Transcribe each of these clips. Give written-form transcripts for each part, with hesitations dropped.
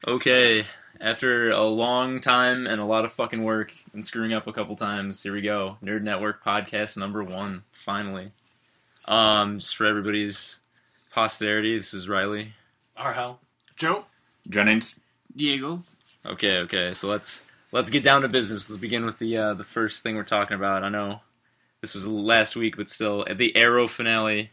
Okay, after a long time and a lot of fucking work and screwing up a couple times, here we go. Nerd Network podcast number 1, finally. Just for everybody's posterity, this is Riley. Arhel. Joe. Jennings. Diego. Okay, so let's get down to business. Let's begin with the first thing we're talking about. I know this was last week, but still, the Arrow finale.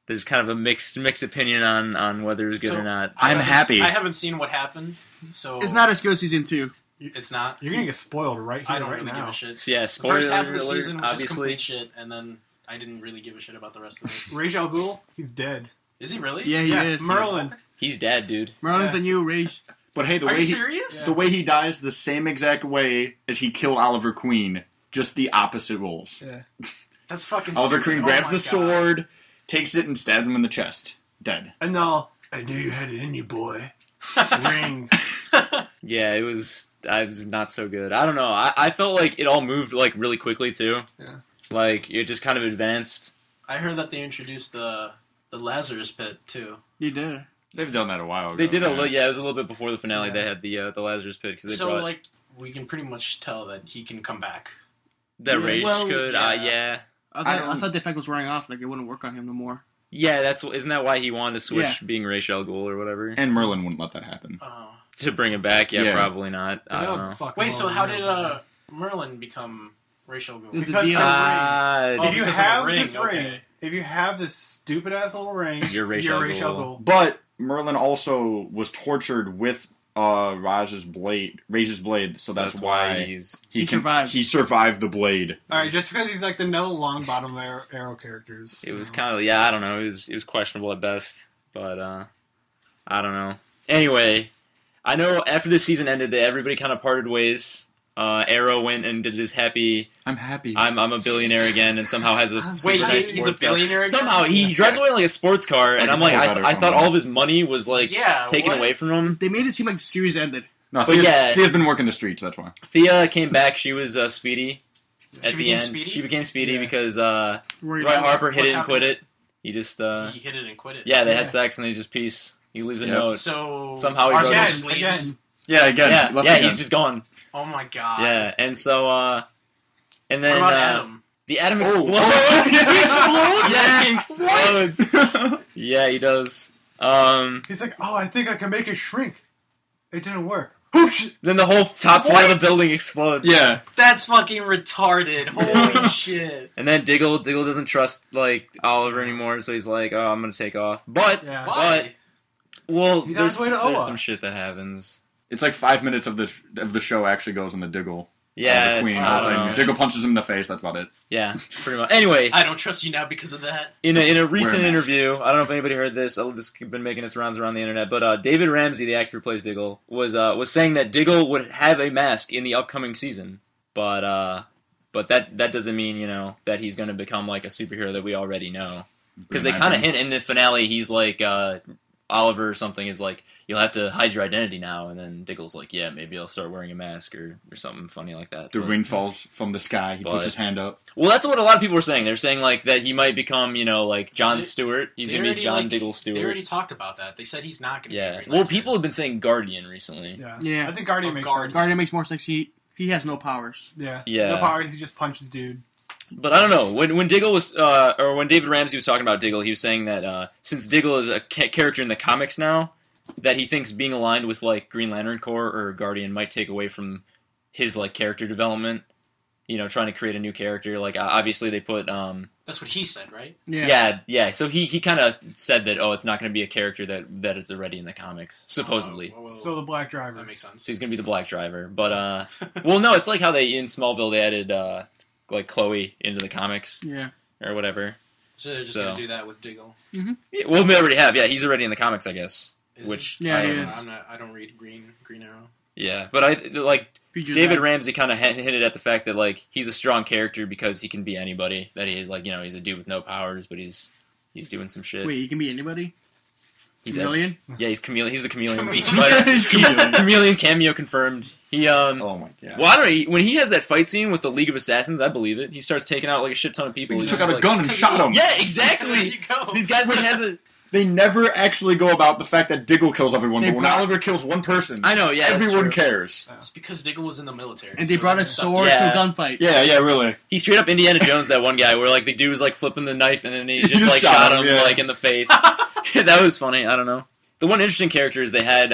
There's kind of a mixed opinion on whether it was good or not. I'm happy. I haven't seen what happened, so It's not as good as season 2. It's not. You're gonna get spoiled right here, I don't right really now. give a shit. So yeah, The spoiler first half of the alert, season was just obviously. complete shit, and then I didn't really give a shit about the rest of it. Ra's al Ghul, he's dead. Is he really? Yeah, he is. Merlin. He's dead, dude. Merlin's Yeah. the new race. But hey, Are you serious? the way he dies the same exact way as he killed Oliver Queen, just the opposite rules. Yeah. That's fucking Oliver stupid. Queen Oh grabs my the God. sword, takes it, and stabs him in the chest. Dead. And I knew you had it in you, boy. Ring. Yeah, I was not so good. I don't know. I felt like it all moved like really quickly too. Yeah. Like it just kind of advanced. I heard that they introduced the Lazarus Pit too. He did. They've done that a while ago. They did a man. little. Yeah, it was a little bit before the finale. Yeah. They had the Lazarus Pit because they So brought like we can pretty much tell that he can come back. that Yeah, Rage well, could. yeah. I don't- thought the effect was wearing off. Like it wouldn't work on him no more. Yeah, isn't that why he wanted to switch Yeah. being Ra's al Ghul or whatever And Merlin wouldn't let that happen. Oh. to bring him back? Yeah, Yeah. probably not. I don't know. Wait, so how did Merlin become Ra's al Ghul? There's a Because deal. Oh, if you because of the have ring, this ring, okay. if you have this stupid asshole ring, You're Ra's al Ghul. But Merlin also was tortured with Raj's blade, so that's why He survived. He survived the blade. Alright, just because he's like the no long bottom arrow characters. It was kind of I don't know. It was questionable at best, but I don't know. Anyway, I know after the season ended, that everybody kind of parted ways. Arrow went and did his happy. I'm happy. I'm a billionaire again, and somehow has a super Wait, nice he's a sports car. billionaire again? Somehow he drives away in like a sports car, and Like I'm a like, Corvette or I thought something. all of his money was like Yeah, taken what? away from him. They made it seem like the series ended. No, But yeah. Thea's been working the streets, that's why. Thea came back. She was Speedy at She the became end. Speedy? She became Speedy Yeah. because Roy Roy Harper hit What it and quit happened? it. He just He hit it and quit it. yeah, they had Yeah. sex and they just peace. He leaves a Yep. note. So Somehow he Arsenal wrote- just leaves. Again. Yeah, again. Yeah, left yeah, again. he's just gone. Oh my god. Yeah, and so and What then about Adam? the atom Oh. explodes. Oh, yeah, he explodes? explodes. Yeah, he does. He's like, oh, I think I can make it shrink. It didn't work. Whoosh! Then the whole top floor of the What? building explodes. Yeah. That's fucking retarded. Holy shit. And then Diggle doesn't trust like Oliver anymore, so he's like, "Oh, I'm gonna take off." But Yeah. Why? well, He's on there's his way to Oa. some shit that happens. It's like 5 minutes of the show actually goes in the Diggle. Yeah, the Queen, I whole don't thing. know. Diggle punches him in the face, that's about it. Yeah, pretty much. Anyway, I don't trust you now because of that. in a recent Wear a mask. interview, I don't know if anybody heard this. This has been making its rounds around the internet, but David Ramsey, the actor who plays Diggle, was saying that Diggle would have a mask in the upcoming season, but that doesn't mean that he's going to become like a superhero that we already know, because they kind of hint in the finale. He's like Oliver or something is like, you'll have to hide your identity now, and then Diggle's like, yeah, maybe I'll start wearing a mask or something funny like that. The But- ring falls from the sky, he But- puts his hand up. Well, that's what a lot of people were saying. They're saying like that he might become, like Jon They- Stewart. He's They gonna be already, John like, Diggle They Stewart. already talked about that. They said he's not going to Yeah. be Green Well, Lantern. people have been saying Guardian recently. Yeah. Yeah. I think Guardian Oh, makes Guardian. sense. Guardian makes more sense. He has no powers. Yeah. Yeah. No powers, he just punches dude. But I don't know. When Diggle was, or when David Ramsey was talking about Diggle, he was saying that since Diggle is a character in the comics now, that he thinks being aligned with like Green Lantern Corps or Guardian might take away from his like character development. Trying to create a new character. Like obviously they put That's what he said, right? yeah. So he kind of said that it's not going to be a character that is already in the comics supposedly. Oh, So the Black Driver. that makes sense. So he's going to be the Black Driver. But well, no, it's like how they in Smallville they added like Chloe into the comics Yeah. or whatever. So they're just So- going to do that with Diggle. Yeah, well, they already have. Yeah, he's already in the comics, I guess. Is Which he? Yeah, I he don't is. know. I don't read Green Arrow. Yeah, but I like Features David that. Ramsey kind of hinted at the fact that like he's a strong character because he can be anybody. That he's like he's a dude with no powers, but he's doing some shit. Wait, he can be anybody? he's Chameleon? Yeah, he's chameleon. He's the chameleon. Chameleon. But- He's chameleon. chameleon cameo confirmed. He Oh my god. Well, I don't know. When he has that fight scene with the League of Assassins, I believe it. He starts taking out like a shit ton of people. He He's just took out a like- gun and shot him. Yeah, There exactly. you go. These guys like has a They never actually go about the fact that Diggle kills everyone, They but when brought- Oliver kills one person, I know, yeah, that's everyone true. cares. It's because Diggle was in the military. And they so brought a that's sword Yeah. to a gunfight. Yeah, really. He straight up Indiana Jones that one guy where like the dude was like flipping the knife and then he just just like shot shot him, him yeah. like in the face. That was funny. I don't know. The one interesting character is they had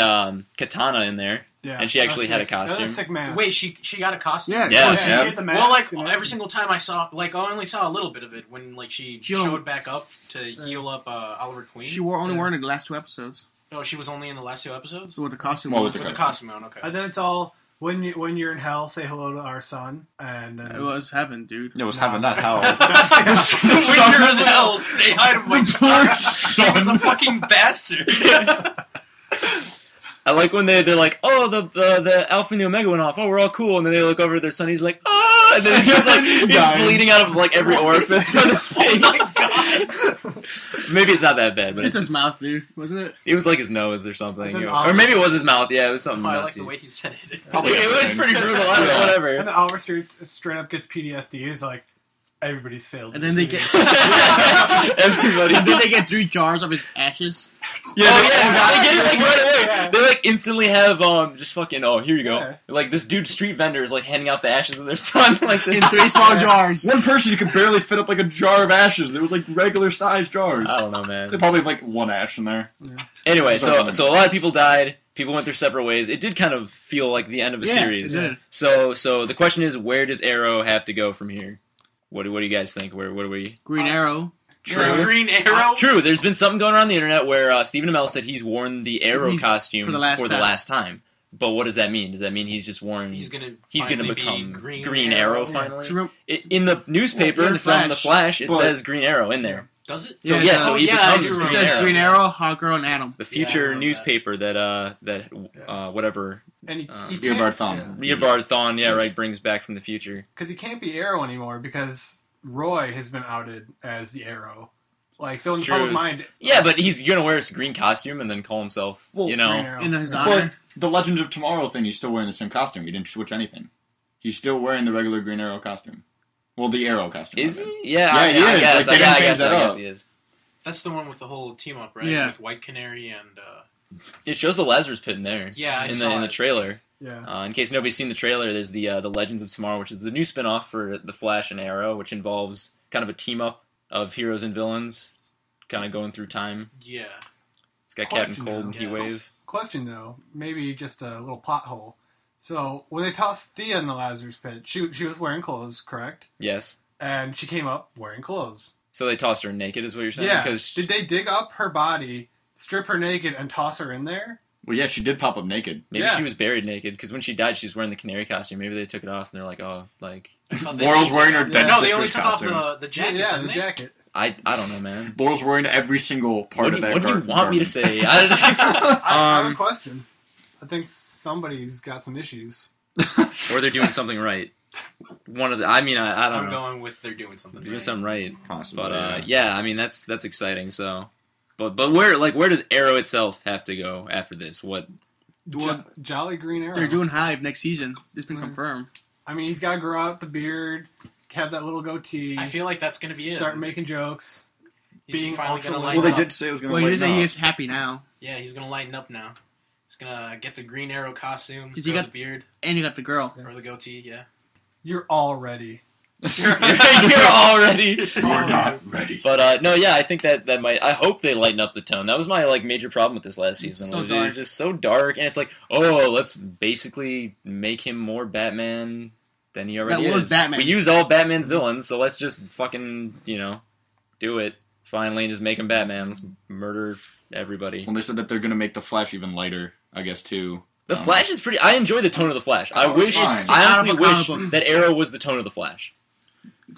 Katana in there, Yeah, and she actually that's had a sick. That was costume. a sick man. Wait, she got a costume? Yeah, Yeah, so she- yeah. Get the mask, Well, like you know? every single time I saw, like I only saw a little bit of it when like she She only- showed back up to heal up Oliver Queen. She wore only wearing it the last 2 episodes. Oh, she was only in the last 2 episodes. So what the costume Well, was. with With the costume on, okay. And then it's all when you're in hell, say hello to our son, and then It was heaven, dude. It was No, having that hell. When you're in hell, say hi to my son. son. He was a fucking bastard. I like when they're like, oh, the Alpha and the Omega went off. Oh, we're all cool. And then they look over at their son. He's like, ah, and then he's like he's Dying. bleeding out of like every orifice on his face. Oh my Maybe it's not that bad, but Just it's, his mouth, dude. Wasn't it? it was like his nose or something, And then or maybe it was his mouth. Yeah, it was something. I like nutsy. the way he said it. Probably It was everything. pretty brutal. I don't know, and whatever. then Oliver straight up gets PTSD. It's like everybody's failed. And then they get Everybody. and then they get 3 jars of his ashes. Yeah, they get it like right away. Yeah. They like instantly have just fucking. Oh, here you go. Yeah. Like this dude, street vendor, is like handing out the ashes of their son. Like In 3 small jars. One person, you could barely fit up like a jar of ashes. It was like regular sized jars. I don't know, man. They probably have like one ash in there. Anyway, so a lot of people died. People went their separate ways. It did kind of feel like the end of a Yeah, series. it did. So the question is, where does Arrow have to go from here? What do you guys think? What do we? Green Arrow. True. Green Arrow. True. There's been something going around the internet where Stephen Amell said he's worn the Arrow He's- costume for the last time. But what does that mean? Does that mean he's just worn? He's gonna gonna be become Green Arrow Arrow. finally. Do you remember- In the newspaper Yeah, in the from the Flash. Flash, it But- says Green Arrow in there. Does it? So Yeah, so he yeah, I becomes do It Green says Arrow. Green Arrow, Hawkgirl, and Atom. The Yeah, I future remember newspaper that whatever and he Earbard can't, Thumb. Eobard Thawne, yeah, right, brings back from the future. because he can't be Arrow anymore because Roy has been outed as the Arrow. Like so in the True. public mind. Yeah, but he's gonna wear his green costume and then call himself, Well, Green you know. Arrow. In his But honor. the Legends of Tomorrow thing, he's still wearing the same costume. He didn't switch anything. He's still wearing the regular Green Arrow costume. Well, the Arrow costume. Is I mean. he? Yeah, Yeah, I he is. guess. Like, they I didn't change guess that up. he is. That's the one with the whole team up, right? Yeah. With White Canary and It shows the Lazarus Pit in there. yeah, I in saw the it. trailer. Yeah. In case nobody's seen the trailer, there's the Legends of Tomorrow, which is the new spin-off for the Flash and Arrow, which involves kind of a team up of heroes and villains, kind of going through time. Yeah. It's got Question Captain Cold and now. Heatwave. Question though, maybe just a little plot hole. So when they tossed Thea in the Lazarus pit, she was wearing clothes, correct? Yes. And she came up wearing clothes. So they tossed her naked, is what you're saying? Yeah. Because Did they dig up her body, strip her naked, and toss her in there? Well, yeah, she did pop up naked. maybe Yeah. she was buried naked. Because when she died, she was wearing the canary costume. Maybe they took it off and they're like, oh, like I thought they Laurel's only wearing took her off- dead No, they only sister's took costume. off the jacket. Yeah, didn't the they? jacket. I don't know, man. Laurel's wearing every single part of that. What do you garden. want me to say? I have a Um, question. I think somebody's got some issues. or they're doing something right. One of the. I mean, I don't I'm know. going with they're doing something. They're doing right. something right. Possibly, But yeah, I mean that's exciting. So, but where does Arrow itself have to go after this? What? Jolly Green Arrow. They're doing Hive next season. It's been confirmed. I mean, he's got to grow out the beard, have that little goatee, I feel like that's going to be it. start making jokes. He's being finally ultra going to light. lighten Well, they up. did say it was going to Well, he lighten is, he up. is happy now. Yeah, he's going to lighten up now. He's going to get the Green Arrow costume, 'Cause he grow got- the beard, And you got the girl. or the goatee, yeah. You're all ready. You're already. You're not ready. But no, yeah, I think that might. I hope they lighten up the tone. That was my major problem with this last season. so It dark. was just so dark, and it's like, oh, let's basically make him more Batman than he already That was is. Batman. We used all Batman's villains, so let's just fucking do it finally and just make him Batman. Let's murder everybody. Well, they said that they're going to make the Flash even lighter, I guess, too. The Flash is pretty. I enjoy the tone of the Flash. I Oh, it's wish. fine. I Out of honestly a comic wish book. that Arrow was the tone of the Flash.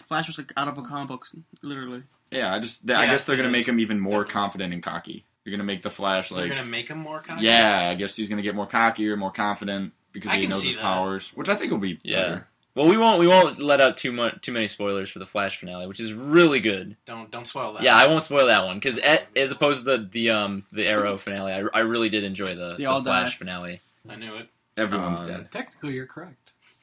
Flash was like out of a comic book, literally. Yeah, I Yeah, guess they're it going to is. make him even more Definitely. confident and cocky. They're going to make the Flash, They're like... going to make him more cocky? Yeah, I guess he's going to get more cocky or more confident because I he can knows see his that. powers, which I think will be Yeah. better. Well, we won't let out too many spoilers for the Flash finale, which is really good. Don't spoil that. Yeah, I won't spoil that one because as opposed to the Arrow finale, I really did enjoy the all Flash died. finale. I knew it. Everyone's Um, dead. Technically, you're correct.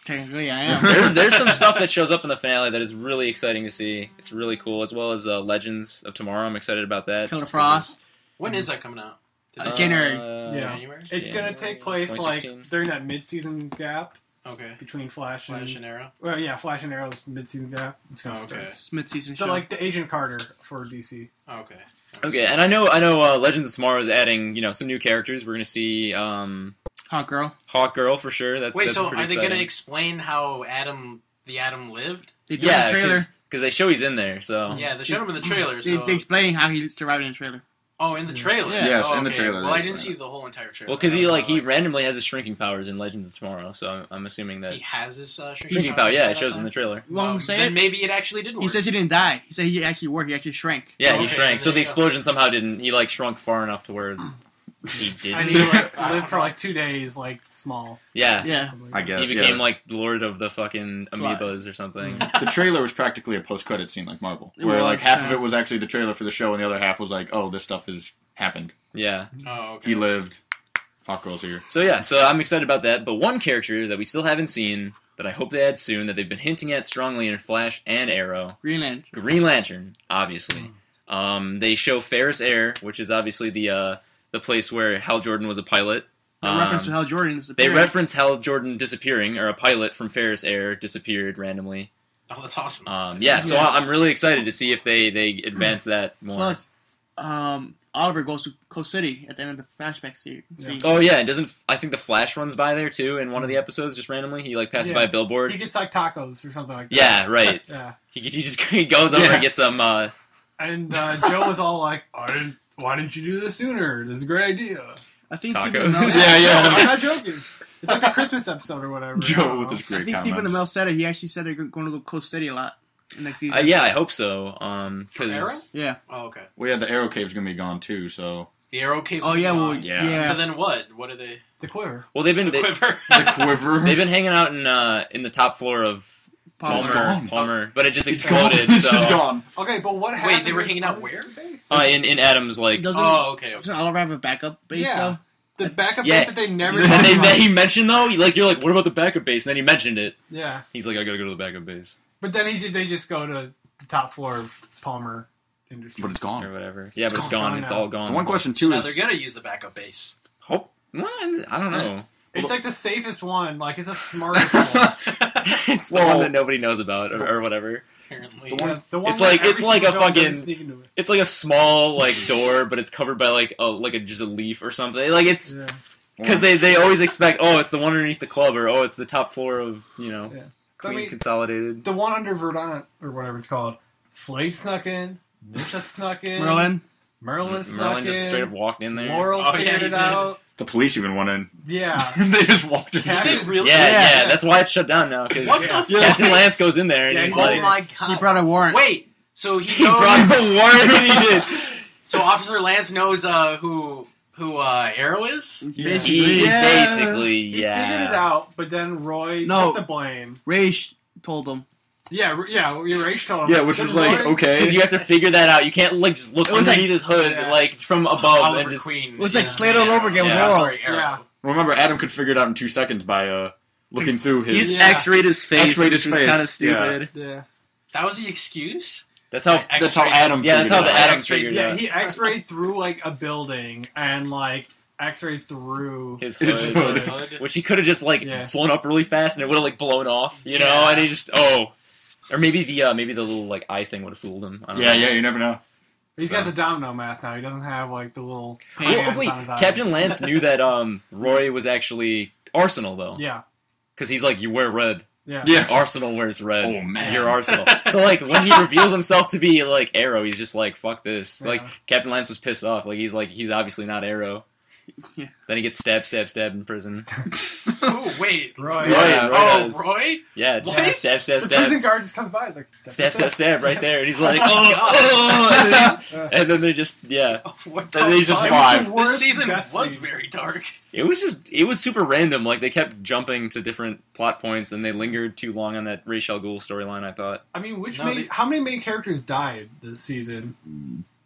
Technically, I am. There's some stuff that shows up in the finale that is really exciting to see. It's really cool, as well as Legends of Tomorrow. I'm excited about that. Killer Just Frost. When is that coming out? Did they say- January. Yeah. January? It's gonna take place 2016. like during that mid-season gap Okay. between Flash and Arrow. well, yeah, Flash and Arrow's mid-season gap. It's gonna Oh, okay. start. It's mid-season So show. like the Agent Carter for DC. Okay. Okay, and I know. Legends of Tomorrow is adding, some new characters. We're gonna see Hot Girl. Hawk Girl for sure. That's Wait, so pretty are they going to exciting. explain how the Atom lived? They do in the trailer. because they show he's in there. So Yeah, they showed him in the trailer. They, So they explaining how he survived in the trailer. in the trailer. Yeah. Yes, Oh, in the okay. trailer Well, I they didn't explain see the whole entire trailer. well, because That he was he all, randomly has his shrinking powers in Legends of Tomorrow. So I'm assuming that he has his shrinking power. Yeah, it shows in the trailer. You want me to say then it? maybe it actually did work. He says he didn't die. He said he actually worked. He actually shrank. Yeah, Oh, he okay, shrank. then So there the you go. explosion somehow didn't. He shrunk far enough to where he And didn't. he lived for like 2 days, like small. Yeah. Yeah. I guess. He became like the Lord of the fucking amoebas or something. The trailer was practically a post-credit scene like Marvel, It where was, like half of yeah. it was actually the trailer for the show, and the other half was like, oh, this stuff has happened. Yeah. Oh, okay. He lived. Hawk Girl's here. So yeah, so I'm excited about that. But one character that we still haven't seen that I hope they add soon that they've been hinting at strongly in Flash and Arrow, Green Lantern. Green Lantern, obviously. They show Ferris Air, which is obviously the place where Hal Jordan was a pilot. The reference to Hal Jordan is They reference Hal Jordan disappearing, or a pilot from Ferris Air disappeared randomly. Oh, that's awesome. So Yeah. I'm really excited to see if they advance that more. Plus, Oliver goes to Coast City at the end of the flashback scene. Oh yeah, and I think the Flash runs by there too in one of the episodes just randomly? He passes by a billboard. He gets like tacos or something like that. Yeah, right. Yeah. He goes over and gets some. And Joe was all like, why didn't you do this sooner? This is a great idea. I think Tacos. Stephen Amell. I'm not joking. It's like the Christmas episode or whatever. Joe with his I great think Stephen comments. Amell said it. He actually said they're going to go Coast City a lot next season. Yeah, I hope so. For Arrow? Yeah. Oh, okay. Well, yeah, the Arrow Cave's gonna be gone too, so The Arrow Cave's Oh, yeah, well, Yeah. yeah. So then what? What are they? The quiver. Well, they've The been quiver? the quiver. they've been hanging out in the top floor of Palmer. gone. Palmer, but it just He's gone. exploded. This so is gone. Okay, but what happened? Wait, they were is hanging out on where? the base. in Adam's Doesn't, Oh, okay. doesn't Oliver have a backup base, Yeah. though? The backup Yeah. base that they never and talked then about. he mentioned though, you're like, what about the backup base? And then he mentioned it. Yeah. He's like, I gotta go to the backup base But then they just go to the top floor of Palmer Industries. But it's or gone. whatever. Yeah, but it's It's gone. gone It's now. all gone. The one question too Now is they're gonna use the backup base. Hope. Well, I don't know. It's like the safest one. Like, it's the smartest one. It's the Well- one that nobody knows about or whatever. Apparently. The one It's where like- every it's like single a villain doesn't fucking- sneak into it. It's like a small door, but it's covered by just a leaf or something. Like it's Yeah. because they always expect it's the one underneath the club or it's the top floor of I Queen mean, Consolidated. the one under Verdant, or whatever it's called, Slade snuck in, Nissa snuck in, Merlin snuck Merlin in, just straight up walked in there. Laurel Oh, yeah, figured he it did. out. the police even went in. Yeah. They just walked in. Cat- Did they really? Yeah, that's why it's shut down now. Because What the Yeah. fuck? Captain Lance goes in there and Yeah, he's he's like, Oh my god. He brought a warrant. Wait, so he brought knows, the warrant. He did. so Officer Lance knows who Arrow is? Basically. He Yeah. basically, He figured it out, but then Roy No. took the blame. Raish told him. Yeah, Raish told him. Yeah, which was like Roy- okay. Because you have to figure that out. You can't just look It was underneath his hood Yeah. from above Oliver and just. Queen. It was like Slade all over again with Yeah. Laurel. Sorry, Arrow. Yeah. Remember, Adam could figure it out in 2 seconds by looking through He his. just Yeah. X-rayed his face. X-rayed his which was face, kind of stupid. Yeah. That was the excuse? That's how. That's how Adam. Yeah, that's figured how it the out. Adam figured it Yeah, out. he X-rayed through like a building and like X-rayed through. His His hood, hood. which he could have just Yeah. flown up really fast and it would have blown off, you know. Yeah. And he just or maybe the little eye thing would have fooled him. I don't Yeah, know. yeah, you never know. He's So. got the domino mask now. He doesn't have like the little Well, hands Wait, on his eyes. Captain Lance knew that Roy was actually Arsenal though, Yeah, because he's like, you wear red. yeah. Yeah. Arsenal wears red. Oh, man. You're Arsenal. So like when he reveals himself to be like Arrow, he's just like, fuck this. Yeah. Like Captain Lance was pissed off. Like he's obviously not Arrow. Yeah. Then he gets stabbed in prison. Oh, wait. Roy. Yeah. Roy Oh, does. Roy? Yeah, just What? stab. The prison guard just comes by. He's like, Stab right there, and he's like, Oh my oh, and then they just, Oh, what the Then they just fuck? fly. The worst This season death was scene. very dark. it was super random. Like they kept jumping to different plot points, and they lingered too long on that Ra's al Ghul storyline. I thought. I mean, No, how many main characters died this season?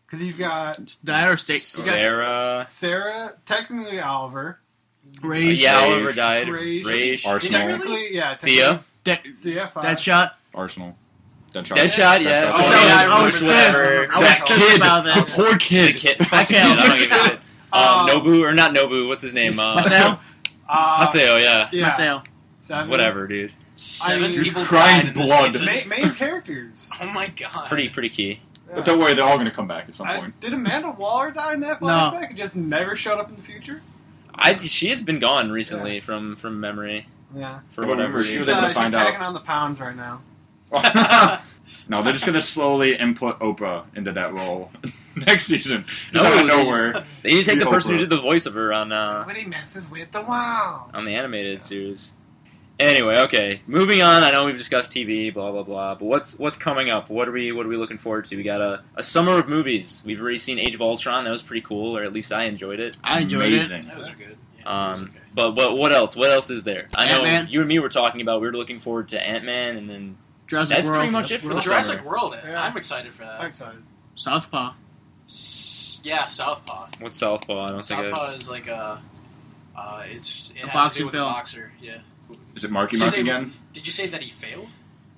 Because you've got Died or state. You got- Sarah, Sarah, technically Oliver, Raish. yeah, Raish. Oliver died. Raish. Raish, Arsenal. technically, yeah, Thea, Thea, Deadshot. Arsenal. Deadshot, yeah. Oh, So, yeah, I was Bush, pissed. whatever. I was That pissed kid, about that. the poor The kid. kid. I can't. I don't give a shit. Nobu, or not Nobu, what's his name? Masao? Haseo, yeah. Masao. 7. Whatever, dude. 7 He was people crying died in this blood. season. Main characters. Oh my god. Pretty key. But don't worry, they're all going to come back at some point. Did Amanda Waller die in that No. flashback? And just never showed up in the future? She has been gone recently from memory Yeah. for I whatever remember she She's, was reason. able to find out. tagging on the pounds right now. No, they're just going to slowly input Oprah into that role next season. Just No, out of they nowhere. They need to take the Sweet person who Oprah. did the voice of her on Nobody messes with the wow. the animated series. Anyway, okay, moving on. I know we've discussed TV, blah blah blah, but what's coming up? What are we looking forward to? We got a summer of movies. We've already seen Age of Ultron. That was pretty cool, or at least I enjoyed it. I enjoyed it. Amazing. Those are good. Yeah, those are okay. But what else? What else is there? I know Ant-Man. you and me were talking about. We were looking forward to Ant-Man, and then Jurassic that's World. pretty much it for the Jurassic summer. World. Yeah. I'm excited for I'm that. excited. Southpaw. Yeah, Southpaw. What's Southpaw? I don't think Southpaw is like it A has to boxing do with a film. boxer. Yeah. Is it Marky Did you Mark say- again? Did you say that he failed?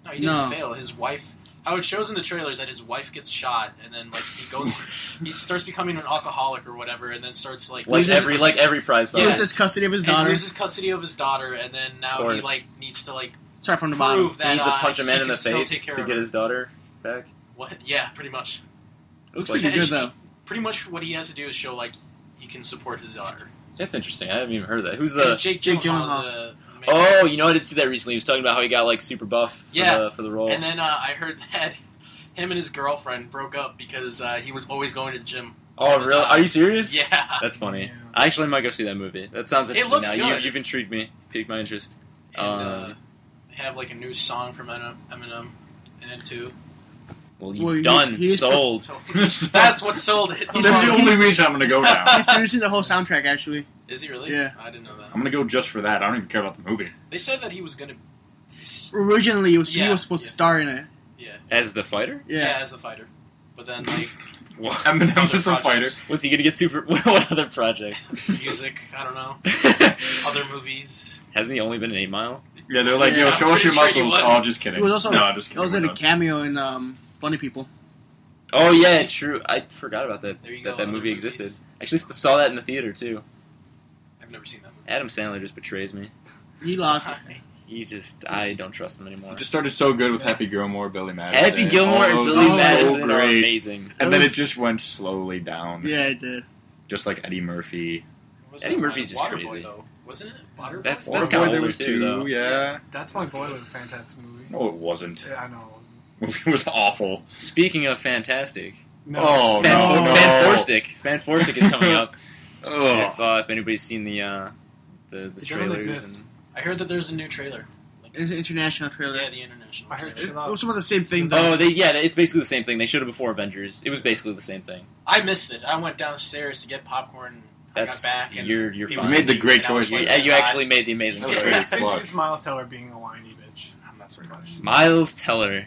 No, he didn't No. fail. His wife. How it shows in the trailers that his wife gets shot, and then like he starts becoming an alcoholic or whatever, and then starts like every prize He fighter. loses custody of his and daughter. loses custody of his daughter, and then now he course. like needs to like Start from the bottom. prove He that needs to punch a man he in the can still face take care to of get her. his daughter back. What? Yeah, pretty much. It looks Like- pretty good though. Pretty much what he has to do is show like he can support his daughter. That's interesting. I haven't even heard that. Who's And the? Jake Jake Gyllenhaal is Gyllenhaal. the main Oh, you know, I did see that recently. He was talking about how he got like super buff for, Yeah. for the role. And then I heard that him and his girlfriend broke up because he was always going to the gym. Oh, all the really? time. Are you serious? Yeah. That's funny. Yeah. I actually might go see that movie. That sounds It interesting. looks now. good. You've intrigued me, piqued my interest. And have like a new song from Eminem in it too. Well, Well, you've done, he is- sold. So that's what sold it. That's the only reason I'm going to go now. He's producing the whole soundtrack actually. Is he really? Yeah. I didn't know that. I'm going to go just for that. I don't even care about the movie. They said that he was gonna. Originally, he was Yeah, supposed yeah. to star in it. Yeah. As the fighter? Yeah. As the fighter. But then like Eminem other is the fighter. projects, What's he gonna get super? What other projects? music, I don't know. Other movies. Hasn't he only been in 8 Mile? Yeah, they're like, Yeah, yo, I'm show us your pretty sure he muscles. was. Oh, just kidding. He was also no, I'm just he kidding. was in a cameo in Funny People. Oh yeah, true. I forgot about that. There you That go, that other movie movies. existed. Actually, saw that in the theater too. I've never seen that movie. Adam Sandler just betrays me. He lost it. I don't trust him anymore. It just started so good with Happy Gilmore, Billy Madison. Happy Gilmore and All Billy those- Madison so are great. amazing. And It then was- it just went slowly down. Yeah, it did. Just like Eddie Murphy. What was Eddie that? Murphy's just Waterboy, crazy. though. Wasn't it? Waterboy? That's Waterboy, kinda there older was too, two, though. yeah. That's My Boy was a fantastic movie. No, it wasn't. Yeah, I know. The movie was awful. Speaking of fantastic, No. Oh, Fan, no. Fan Forstic. Fan Forstic is coming up. Oh. If anybody's seen the doesn't trailers, exist. and I heard that there's a new trailer. It's an international trailer. Yeah, the international. I heard trailer. It was almost the same thing though. it's basically the same thing. They showed it before Avengers. It was basically the same thing. I missed it. I went downstairs to get popcorn. I That's got back and you're he fine. was You made the eating, great and I was choice, like, You "God." actually made the amazing That was choice. very It's smart. just Miles Teller being a whiny bitch. I'm not surprised. Miles Teller.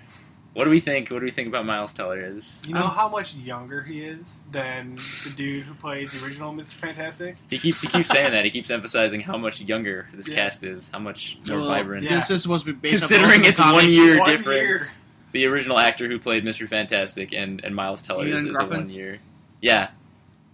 What do we think? What do we think about Miles Teller? Is You know how much younger he is than the dude who played the original Mr. Fantastic? he keeps saying that. He keeps emphasizing how much younger this Yeah. cast is, how much more Well, vibrant. Yeah. This is supposed to be based off Considering Ultimate it's Comics. 1 year 1 difference. year. The original actor who played Mr. Fantastic and Miles Teller Ian is a Gruffin? 1 year. Yeah.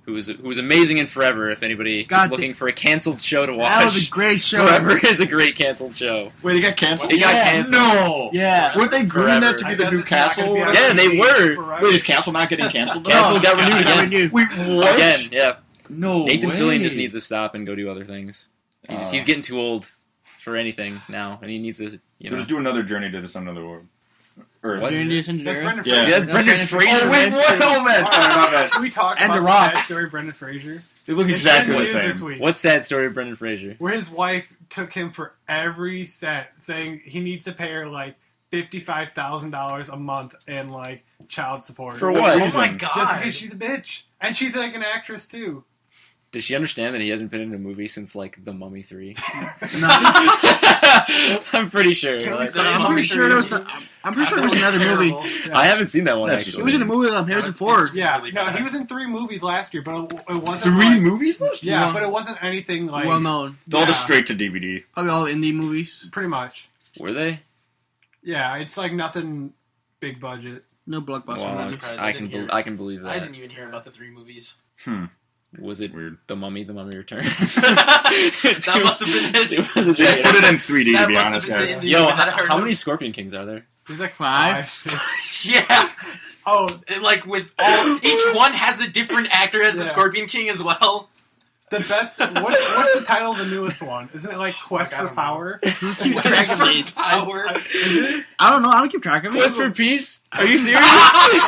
Who was amazing in Forever, if anybody God, is looking for a canceled show to watch. That was a great show. Forever is a great canceled show. Wait, it got canceled? It got canceled. No! Yeah. Weren't they grooming that to I be the guess new it's not gonna Castle? be on Yeah, they TV were. forever. Wait, is Castle not getting canceled? Castle got renewed I again. renewed. Wait, what? Again, yeah. No Nathan way. Fillion just needs to stop and go do other things. Oh. He's getting too old for anything now, and he needs to, We'll just do another Journey to this Another World. Earth. What? Journey to the Center That's Earth. Brendan Yeah. Fraser. Yeah, that's Brendan Brendan Fraser. Fraser. Oh, wait, what? No, man. Sorry, my bad. Can we talk And about The Rock. the sad story of Brendan Fraser? They look It's exactly in the news this same. week, What sad story of Brendan Fraser? where his wife took him for every cent, saying he needs to pay her like $55,000 a month in like child support. For what? Oh my reason? god! Just because she's a bitch, and she's like an actress too. Does she understand that he hasn't been in a movie since like The Mummy 3? No. I'm pretty sure. Can we Like, say- I'm pretty sure there was. I'm pretty sure there was another movie. Yeah. I haven't seen that one That's actually. just He was in a movie with Harrison Ford. Yeah, really no, bad. he was in 3 movies last year, but it wasn't 3 like, movies last year? Yeah, Well- but it wasn't anything like Well known. All yeah, the straight to DVD. Probably all indie movies. Pretty much. Were they? Yeah, it's like nothing big budget. No blockbuster Wow, movies. surprised. I didn't hear- can believe I that. didn't even hear about the 3 movies. Was it Weird. The Mummy Returns? That must have been his. Just put it in 3D, That to be must have honest, been guys. the- Yo, that hurt how him. many Scorpion Kings are there? There's like 5. 6. Yeah. Oh, And, like with all, each one has a different actor as the Yeah. Scorpion King as well. the best. What's the title of the newest one? Isn't it like Quest I for don't know. Power? Who keeps Quest track of for these? Power. Is it? I don't know. I don't keep track of it. Quest for Peace? Are you serious?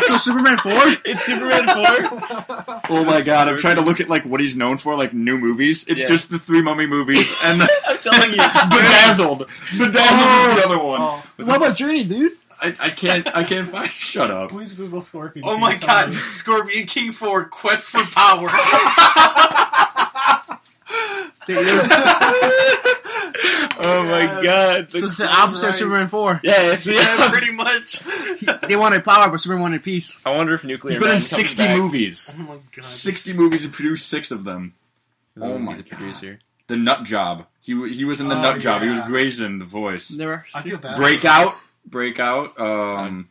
So Superman 4? It's Superman 4? Oh my god, I'm trying to look at like what he's known for, like new movies. It's Yeah. just the 3 Mummy movies and I'm telling you. Bedazzled. Bedazzled is the other one. Oh, What about Journey, dude? I can't find. Shut up. please Google Scorpion. Oh King, my god, somebody. Scorpion King 4 Quest for Power. Oh my god. So it's the opposite of right. Superman 4. Yeah, it's Yeah, pretty much. They wanted power, but Superman wanted peace. I wonder if Nuclear He's been Man in comes 60 back. movies. Oh my god. 60 movies and produced 6 of them. Oh my He's a God. producer. The Nut Job. He was in the Oh, Nut Job. He was yeah. Grayson, the voice. Never. I feel bad. Breakout.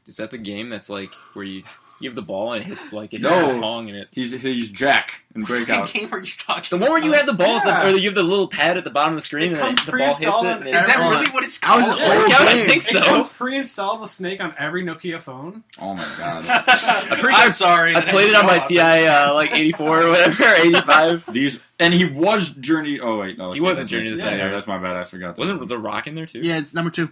Is that the game that's like where you have the ball and it hits like it No. hits the pong in it? He's Jack in What Breakout. game are you talking The one where you about? have the ball, Yeah. or you have the little pad at the bottom of the screen, It and comes the ball hits it. pre-installed And in Is that Oh, really what it's I was called? an old Yeah, I game. think It so. comes pre-installed with Snake on every Nokia phone. Oh my god. I'm pretty sure I'm sorry. I played it on my TI like 84 or whatever, or 85. And he was Journey. Oh wait, no, He was in that's Journey to the yeah, Center. that's my bad. I forgot. that. Wasn't The Rock in there too? Yeah, it's number 2.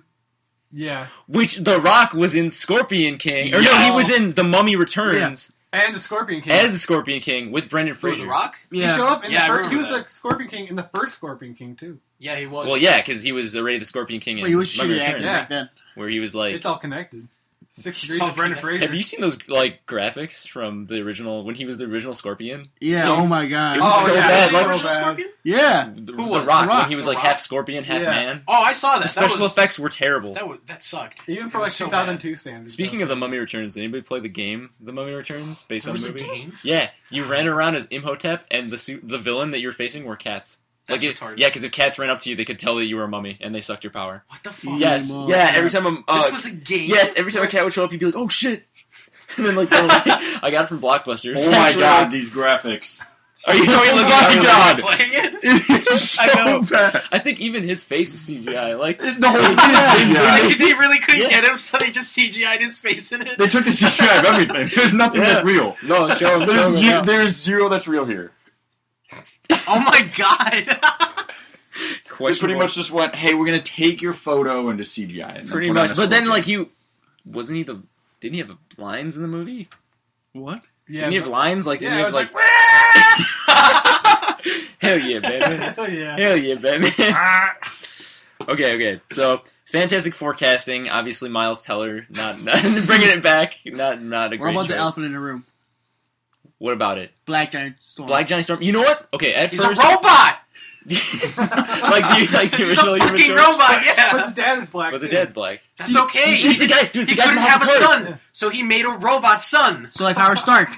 Yeah, Which The Rock was in Scorpion King, or no, Yes. he was in The Mummy Returns and the Scorpion King. as the Scorpion King with Brendan Who, Fraser. The Rock? He Yeah. showed up in Yeah, I the first. He remember was that. the Scorpion King in the first Scorpion King too. Yeah, he was. Well, yeah, because he was already the Scorpion King in Well, he was Mummy shitty acting Returns, back then. where he was like. It's all connected. 6 It's degrees all of Brendan connected. Fraser. Have you seen those like graphics from the original when he was the original Scorpion? Yeah, oh my god. It was so yeah, bad. it's Like, so Original bad. Scorpion? Yeah. The Who was? Rock, The Rock. when he was The like Rock? half Scorpion, half Yeah. man. Oh, I saw that. The special that was, effects were terrible. That sucked. Even It for was like so 2002 standards. Speaking of The Mummy Returns, did anybody play the game The Mummy Returns based There on was the a movie? game? Yeah, you ran around as Imhotep, and the villain that you're facing were cats. That's Like retarded. yeah, because if cats ran up to you, they could tell that you were a mummy, and they sucked your power. What the fuck? Yes, Mom. yeah. Every time This was a game? yes, every time a cat would show up, you'd be like, "Oh shit!" And then like, I got it from Blockbusters. Oh my Actually, god, these graphics. Are you Oh looking my at it? God. Playing it? It's so I know. bad. I think even his face is CGI. Like The whole thing is Yeah. Like, they really couldn't Yeah. get him, so they just CGI'd his face in it. They took the CGI of everything. There's nothing that's real. no, show him. There's zero that's real here. Oh my god! They pretty much just went, hey, we're going to take your photo into CGI. And then Pretty put on much. a But then, scorpion. like, didn't he have lines in the movie? What? Yeah, Didn't he have lines? Like, didn't yeah, he it have, was like, hell yeah, Batman. oh yeah. Hell yeah, Batman. Okay. So, fantastic forecasting. Obviously, Miles Teller, not bringing it back. Not a What great about the choice. elephant in the room? What about it? Black Giant Storm. Black Johnny Storm. You know what? Okay, at He's first, a robot! like the He's a original Human fucking Torch. robot, But yeah! the dad is black. But the too. dad's black. That's okay. He's the guy. Dude, He the guy from couldn't House have a of Cards. son, so he made a robot son. So like Howard Stark.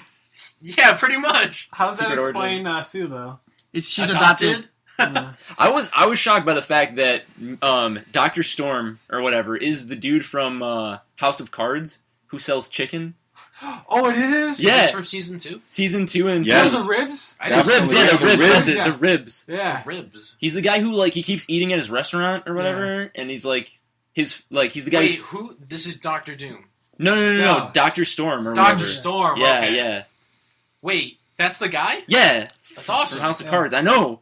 Yeah, pretty much. How does that Secret explain Sue though? She's adopted. I was shocked by the fact that Dr. Storm or whatever is the dude from House of Cards who sells chicken. Oh, it is. Yeah. Is this from season 2? Season 2 and Yes. Oh, the ribs. I the didn't ribs, see yeah, it. the ribs, that's it, Yeah. the ribs. Yeah. Ribs. He's the guy who like he keeps eating at his restaurant or whatever, and he's like he's the guy. Wait, who's, who? This is Doctor Doom. no, No. Dr. Storm or Doctor whatever. Storm. Yeah, okay. yeah, Wait, that's the guy? yeah. That's awesome. From House of Yeah. Cards, I know.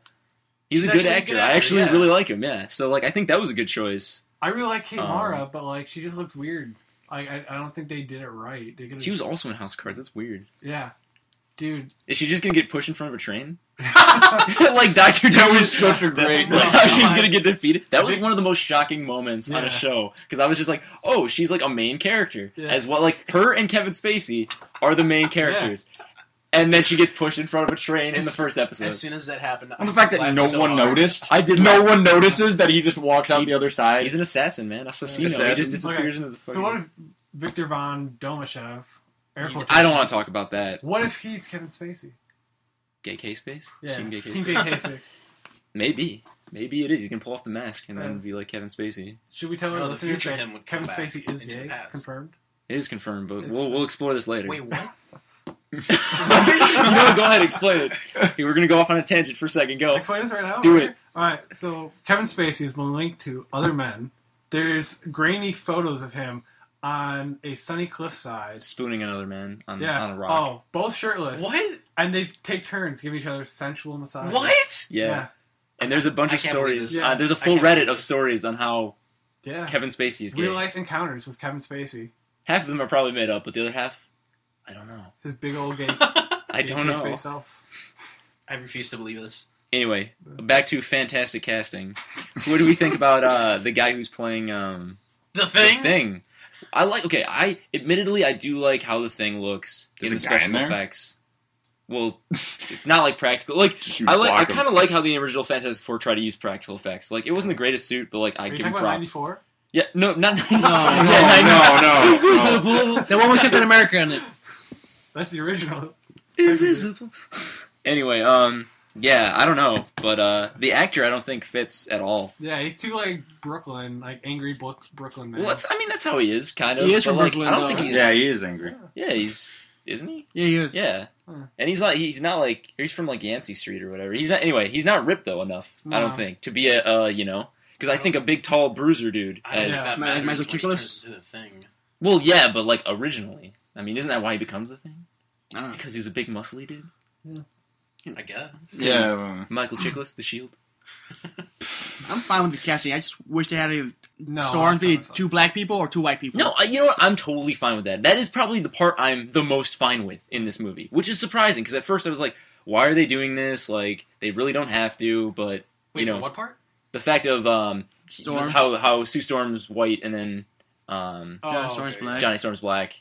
He's a good actually a actor. good I actor, actually yeah. really like him. Yeah, so like I think that was a good choice. I really like Kate Um, Mara, but like she just looks weird. I don't think they did it right. They could've- She was also in House of Cards. That's weird. Yeah, dude. Is she just gonna get pushed in front of a train? Like Dr. Doom. That was such a great- That's Oh, how she's God. gonna get defeated. That was Big- one of the most shocking moments on a Yeah. show because I was just like, oh, she's like a main character Yeah. as well. Like her and Kevin Spacey are the main characters, and then she gets pushed in front of a train in the first episode. As soon as that happened, And the fact that laughed no so one hard. noticed. I did. No one notices that he just walks out the other side. He's an assassin, man. Assassino. He Assassin. just disappears Okay. into the. So Fucking... what if Victor Von Domashev? Airport I don't want to talk about that. What if he's Kevin Spacey? Gay K space. Yeah, Team Gay K Team space. Gay K-Space. Maybe it is. He's gonna pull off the mask and Yeah. then be like Kevin Spacey. Should we tell No, our the listeners future that him would Kevin come back Spacey is into the gay? past. Confirmed. It is confirmed, but we'll explore this later. Wait, what? No, go ahead, explain it. Okay, we're gonna go off on a tangent for a second. Go. Explain this right now. Do okay? it. All right. So Kevin Spacey has been linked to other men. There's grainy photos of him on a sunny cliffside, Spooning another man on a rock. Oh, both shirtless. What? And they take turns giving each other sensual massages. What? Yeah. And there's a bunch I of can't believe stories. this. Yeah. There's a I full can't Reddit believe of this. stories on how Yeah. Kevin Spacey is gay. Real life encounters with Kevin Spacey. Half of them are probably made up, but the other half, I don't know. His big old gay, I don't know. space self. I refuse to believe this. Anyway, back to fantastic casting. What do we think about the guy who's playing The The Thing? Thing? I admittedly I do like how the Thing looks There's in a the guy in special there? effects. Well, it's not like practical. Like Just huge I block of- kind of like how the original Fantastic Four tried to use practical effects. Like it wasn't the greatest suit, but like I Are you give talking him about props. 94? Yeah, no, not No, yeah, no. Invisible, The one with Captain America in it. That's the original. invisible. Anyway, yeah, I don't know, but the actor I don't think fits at all. Yeah, he's too like Brooklyn, like angry Brooklyn man. Well, that's how he is, kind of. He is but, from like, Brooklyn, I don't though. think he's. Yeah, he is angry. Yeah, isn't he? Yeah, he is. Yeah, Huh. and he's not like he's from like Yancey Street or whatever. He's not ripped though enough. I No. don't think to be a because I think a big tall bruiser dude. I don't think As, that Like matters Michael when he Chiklis? turns into The Thing. well, yeah, but like originally, I mean, isn't that why he becomes the Thing? I don't know. Because he's a big muscly dude. I guess. Yeah. Michael Chiklis, the Shield. I'm fine with the casting. I just wish they had a No, Storm that's be not- two black people or two white people. No, you know what? I'm totally fine with that. That is probably the part I'm the most fine with in this movie, which is surprising because at first I was like, why are they doing this? Like, they really don't have to, but Wait, you know, for what part? the fact of Storms. how Sue Storm's white and then Johnny Storm's okay. black. Johnny Storm's black,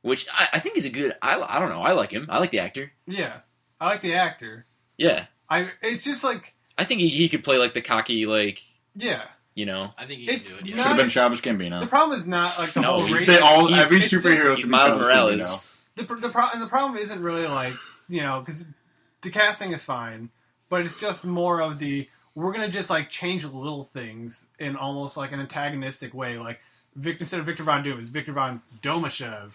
which I think is a good. I don't know. I like him. I like the actor. Yeah, I like the actor. Yeah, It's just like I think he could play like the cocky, like, yeah. you know. I think you can It's do it. Should Yeah. have been Childish The Gambino. problem is not like the No, whole race. They all, He's- every it's just- superhero He's is Miles Childish Morales. Gambino. the problem isn't really like because the casting is fine, but it's just more of we're gonna just like change little things in almost like an antagonistic way. Like instead of Victor Von Doom, it's Victor Von Domashev,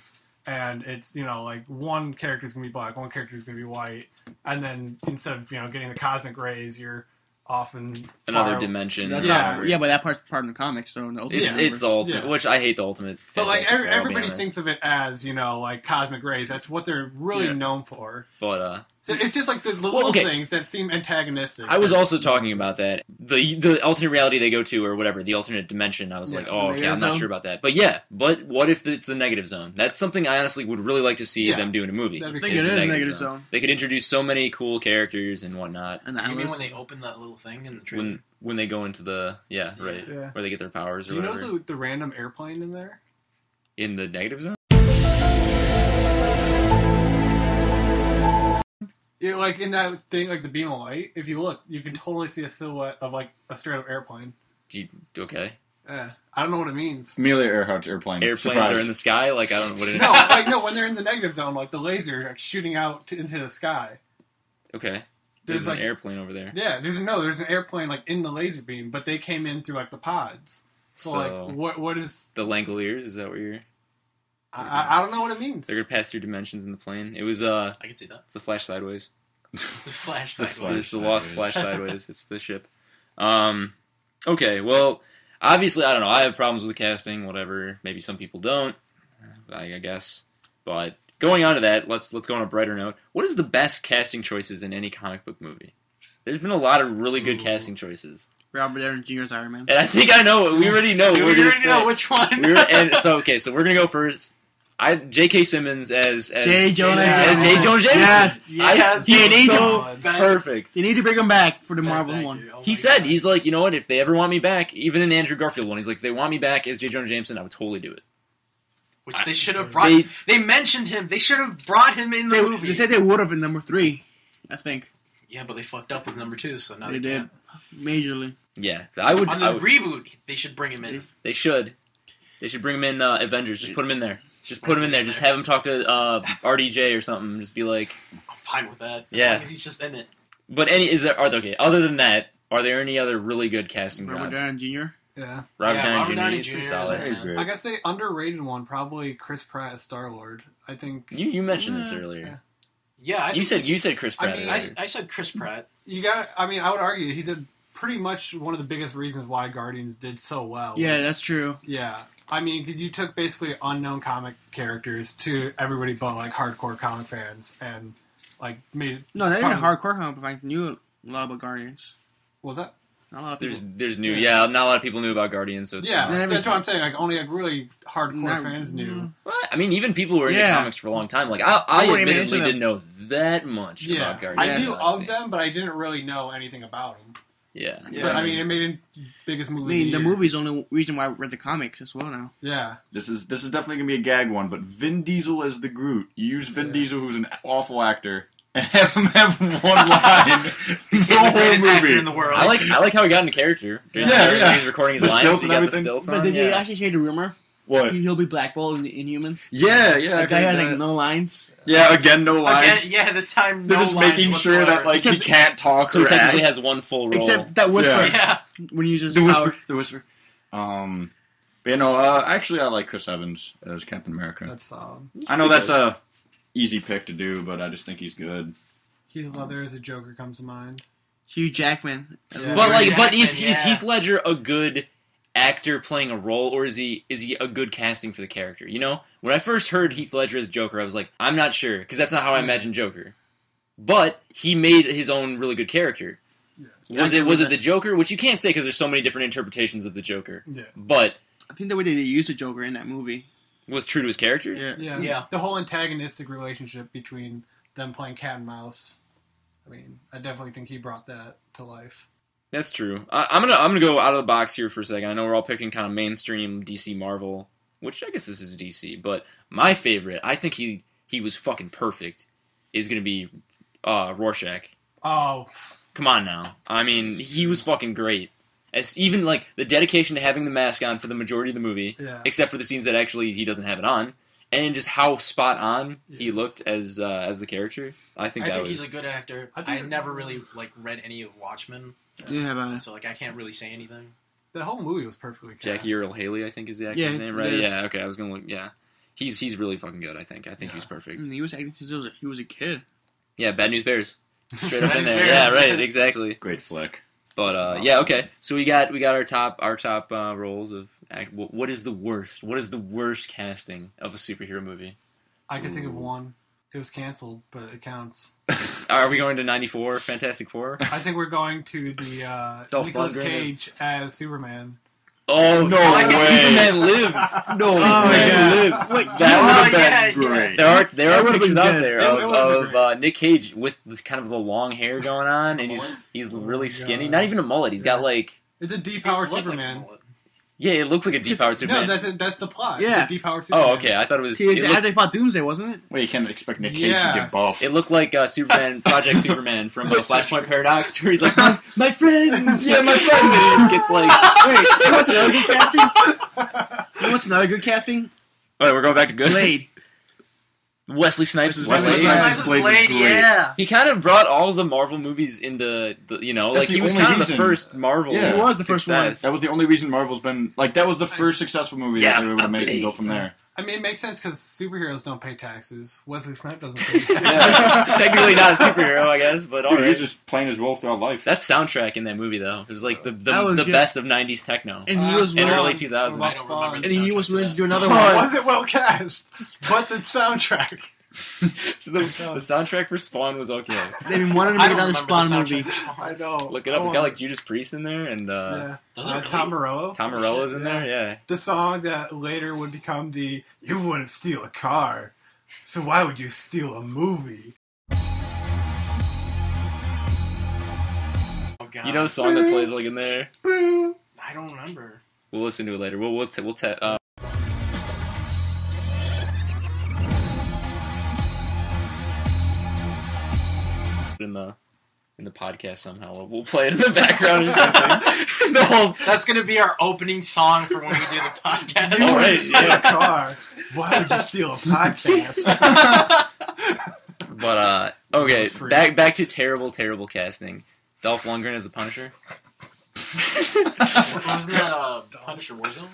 and it's like one character is gonna be black, one character is gonna be white, and then instead of getting the cosmic rays, you're often Another far- dimension. That's Yeah. not, yeah, but that part's part of the comics, so no. It's the ultimate, Yeah. which I hate the ultimate. But like Fantastic Four, I'll be everybody honest. thinks of it as like cosmic rays. That's what they're really Yeah. known for. But So it's just like the little Well, okay. things that seem antagonistic. I was also talking about that. The alternate reality they go to, or whatever, the alternate dimension, I was like, Yeah. oh, okay, Negative I'm not zone? sure about that. But yeah, but what if it's the negative zone? That's something I honestly would really like to see Yeah. them do in a movie. That'd I be think cool. it the is negative zone. They could introduce so many cool characters and whatnot And the You mean Atlas. when they open that little thing in the trailer? when they go into the right Yeah. where they get their powers Do or you whatever notice the random airplane in there? in the negative zone. Yeah, like in that thing, like the beam of light. If you look, you can totally see a silhouette of like a straight up airplane. Okay, Yeah, I don't know what it means. Amelia Earhart's airplane. airplanes Surprise. are in the sky. Like I don't know what it is. No, when they're in the negative zone, like the laser like, shooting out into the sky. Okay, There's there's like an airplane over there. yeah, there's an airplane like in the laser beam, but they came in through like the pods. So, like what is the Langoliers? Is that what you're? I don't know what it means. They're gonna pass through dimensions in the plane. It was I can see that. it's the Flash Sideways. The flash. The that Flash. goes. It's the Lost Sideways. Flash Sideways. It's the ship. Okay, well, obviously, I don't know. I have problems with the casting, whatever. Maybe some people don't, I guess. But going on to that, let's go on a brighter note. What is the best casting choices in any comic book movie? There's been a lot of really good casting choices. Robert Downey Jr.'s Iron Man. And I think I know it. We already know what Do we're we going to already say. know which one? So we're going to go first. J.K. Simmons as J. Jonah as Jameson. J. Jonah Jameson. Yes, yes. You He's need so to- perfect. You need to bring him back for the Best Marvel actor. one. Oh He my said, God. he's like, you know what, if they ever want me back, even in the Andrew Garfield one, he's like, if they want me back as J. Jonah Jameson, I would totally do it. Which they should have brought. They mentioned him. They should have brought him in the movie. They said they would have in number 3, I think. Yeah, but they fucked up with number 2, so now They they, did. can't. Majorly. Yeah, I would. On the reboot, they should bring him in. They should. They should bring him in Avengers. Just put him in there. Just put him in there. Just have him talk to RDJ or something. Just be like. I'm fine with that. As Yeah. long as he's just in it. But other than that, are there any other really good casting Robert jobs? Downey Jr. Yeah. Robert Yeah, Downey Robert Jr. Downey is pretty Jr. solid. He's great. I gotta say, underrated one, probably Chris Pratt as Star-Lord. I think... You mentioned this earlier. Yeah, I You think said Chris Pratt. mean, earlier. I said Chris Pratt. I would argue he's pretty much one of the biggest reasons why Guardians did so well. Yeah, that's true. Yeah. I mean, because you took basically unknown comic characters to everybody but, like, hardcore comic fans and, like, made it... No, not even hardcore comic fans knew a lot about Guardians. What was that? Not a lot of people. There's new. Yeah, not a lot of people knew about Guardians, so it's Yeah, fine. that's what I'm saying. Like, only, like, really hardcore fans knew. What? I mean, even people who were into Yeah. comics for a long time. Like, I wasn't even admittedly into didn't know that much Yeah. about Guardians. I of knew the of Galaxy. them, but I didn't really know anything about them. Yeah. But, I mean, it made it biggest movie I mean, of the the year. movie's the only reason why I read the comics as well now. Yeah. This is definitely gonna be a gag one, but Vin Diesel as the Groot. You use Vin Diesel, who's an awful actor, and have him have one line the The whole greatest actor movie. in the world. I like how he got into character. Yeah. He's recording his The lines. stilts He and got the everything. stilts But on. did you Yeah. actually hear the rumor? What? He'll be blackballed in Inhumans. Yeah, yeah. That guy I heard has like that. no lines. Yeah, again, no lines. Again, yeah, this time They're no just lines making sure that whatsoever. like he Except- can't talk So he or technically act. has one full role. Except that whisper Yeah. when he uses The power. whisper. The whisper. But you know, actually, I like Chris Evans as Captain America. That's I know that's a easy pick to do, but I just think he's good. Heath Ledger as a Joker comes to mind. Hugh Jackman. Yeah. But like, Jackman, is yeah. Heath Ledger a good actor playing a role, or is he a good casting for the character? You know, when I first heard Heath Ledger as Joker, I was like, I'm not sure, because that's not how I imagine Joker. But he made his own really good character. Yeah. Was it the Joker? Which you can't say because there's so many different interpretations of the Joker. Yeah. But I think the way they used the Joker in that movie. was true to his character. Yeah. Yeah. Yeah. The whole antagonistic relationship between them playing cat and mouse. I mean, I definitely think he brought that to life. That's true. I'm gonna go out of the box here for a second. I know we're all picking kind of mainstream DC Marvel, which I guess this is DC. But my favorite, I think he was fucking perfect, is gonna be Rorschach. Oh, Come on now. I mean, he was fucking great. As even like the dedication to having the mask on for the majority of the movie, yeah. except for the scenes that actually he doesn't have it on, and just how spot on he Yes. looked as the character. I think that was. he's a good actor. I I think- never really like read any of Watchmen, You have a so like I can't really say anything. The whole movie was perfectly cast. Jackie Earle Haley, I think is the actor's Yeah, name, it right? is. Yeah, okay, I was gonna look. Yeah, he's really fucking good. I think Yeah. he's perfect. he was acting since he was a kid. Yeah, Bad News Bears, straight up Bad in News there. Bears. Yeah, right, exactly. Great flick. But yeah, okay. So we got our top roles of what is the worst? What is the worst casting of a superhero movie? I could think of one. It was canceled, but it counts. Are we going to 94 Fantastic Four? I think we're going to the Dolph Nicolas Lundgren Cage as Superman. Oh No I guess way. Superman lives. No, Superman yeah. lives. Wait, That would have yeah, been yeah. great. There That are would've pictures been out good. there It would've been of Nick Cage with this kind of the long hair going on, and he's really God. skinny. Not even a mullet. He's got Yeah. like It's a It depowered looked like a Superman. mullet. yeah, it looks like a depowered Superman. No, that's the plot. Yeah. It's a depowered Superman. Oh, okay. I thought it was. See, it's It after looked, they fought Doomsday, wasn't it? Well, you can't expect Nick Cage Yeah. to get buff. it looked like Superman, Project Superman from Flashpoint Paradox, where he's like, my friends, yeah, my friends. And he just gets like, Wait, you know what's another good casting? You know what's another good casting? wait, we're going back to good. Blade. Wesley Snipes is Wesley Blade. Snipes as Blade was great. yeah. He kind of brought all of the Marvel movies into the, That's like the he was only kind of reason. the first Marvel. Yeah. He was the first one. success. That was the only reason Marvel's been like. That was the first successful movie Yeah, that they were able to make and Blade. go from there. I mean, it makes sense because superheroes don't pay taxes. Wesley Snipes doesn't pay taxes. Yeah. Technically not a superhero, I guess, but Dude, alright. he's just playing his role throughout life. That soundtrack in that movie, though, it was like the That was good. best of '90s techno And he was in willing, early 2000s. I don't remember. and he was willing to do another It one. wasn't well cast, but the soundtrack. So the soundtrack for Spawn was okay. They wanted to I make don't another remember Spawn the movie. soundtrack. I know. Look it up. It's got like Judas Priest in there, and Yeah. Does it really? Tom Morello. Tom Morello's in there. Yeah. The song that later would become the "You wouldn't steal a car, so why would you steal a movie?" Oh, God. You know the song that plays like in there. I don't remember. We'll listen to it later. In the podcast somehow. We'll play it in the background or something. The whole. That's gonna be our opening song for when we do the podcast. You All right, wouldn't steal yeah. a car. Why would you steal a podcast? But okay, Free. back to terrible casting. Dolph Lundgren as the Punisher. Wasn't that Punisher Warzone?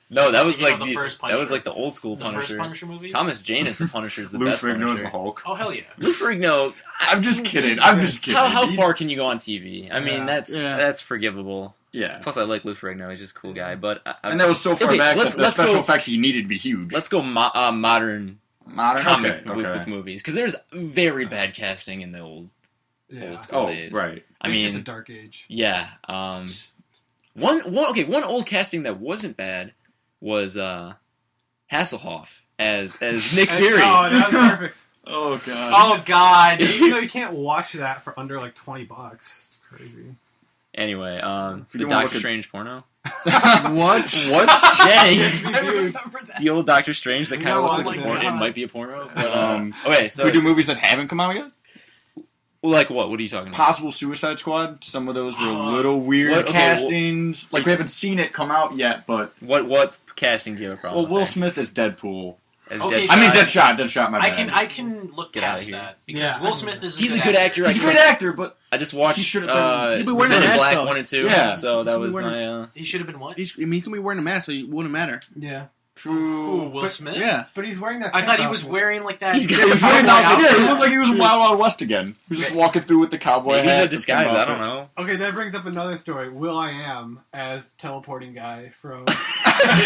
No, that was Thinking like of the first that was Punisher. like the old school The Punisher. first Punisher movie? Thomas Jane is the Punisher. Is the Lou best Ferrigno is Punisher. the Hulk. Oh, hell yeah. Lou Ferrigno. I'm just kidding. I'm just kidding. How He's- far can you go on TV? I mean, Yeah. that's forgivable. Yeah. Plus, I like Lou Ferrigno. He's just a cool guy. But And that was so far Okay, back that let's the special go- effects he needed to be huge. let's go modern Modern comic okay. book movies because there's very bad casting in the old Yeah. school Oh, days. right. I It's just a mean, dark age. yeah. One old casting that wasn't bad was Hasselhoff as Nick Fury. Oh, that was perfect. Oh god. Oh, God. You know, you can't watch that for under like $20. It's crazy. Anyway, If you the don't wanna Doctor look at- Strange porno. What? What's Jay? I remember The old Doctor Strange that kind No, of looks oh like a my porno. It God. might be a porno. But, Can okay, so we do movies that haven't come out yet? like what? What are you talking about? Possible Suicide Squad. Some of those were a Oh. little weird What- okay, castings. Like we haven't seen it come out yet, but What casting do you have a problem? well, Will with Smith is Deadpool. as Okay, Deadshot? I mean Deadshot. My bad. I can look Get outta past here. that because Yeah. Will Smith is He's a good actor. He's a great actor, but I just watched He should've been- He'd be wearing Men a in mask, Black though. 1 and 2. Yeah. So that He'd be was wearing- my. He should have been what? He's gonna be wearing a mask, so it wouldn't matter. Yeah. Who, true. Will But- Smith? Yeah. But he's wearing that. I thought he tank was top. wearing like that. He's got- He was Cowboy wearing outfit. yeah, he looked like he was in Wild Wild West again. He was just walking through with the cowboy Maybe hat. he's a the disguise. thing I off don't it. know. Okay, that brings up another story. Will I Am as teleporting guy from.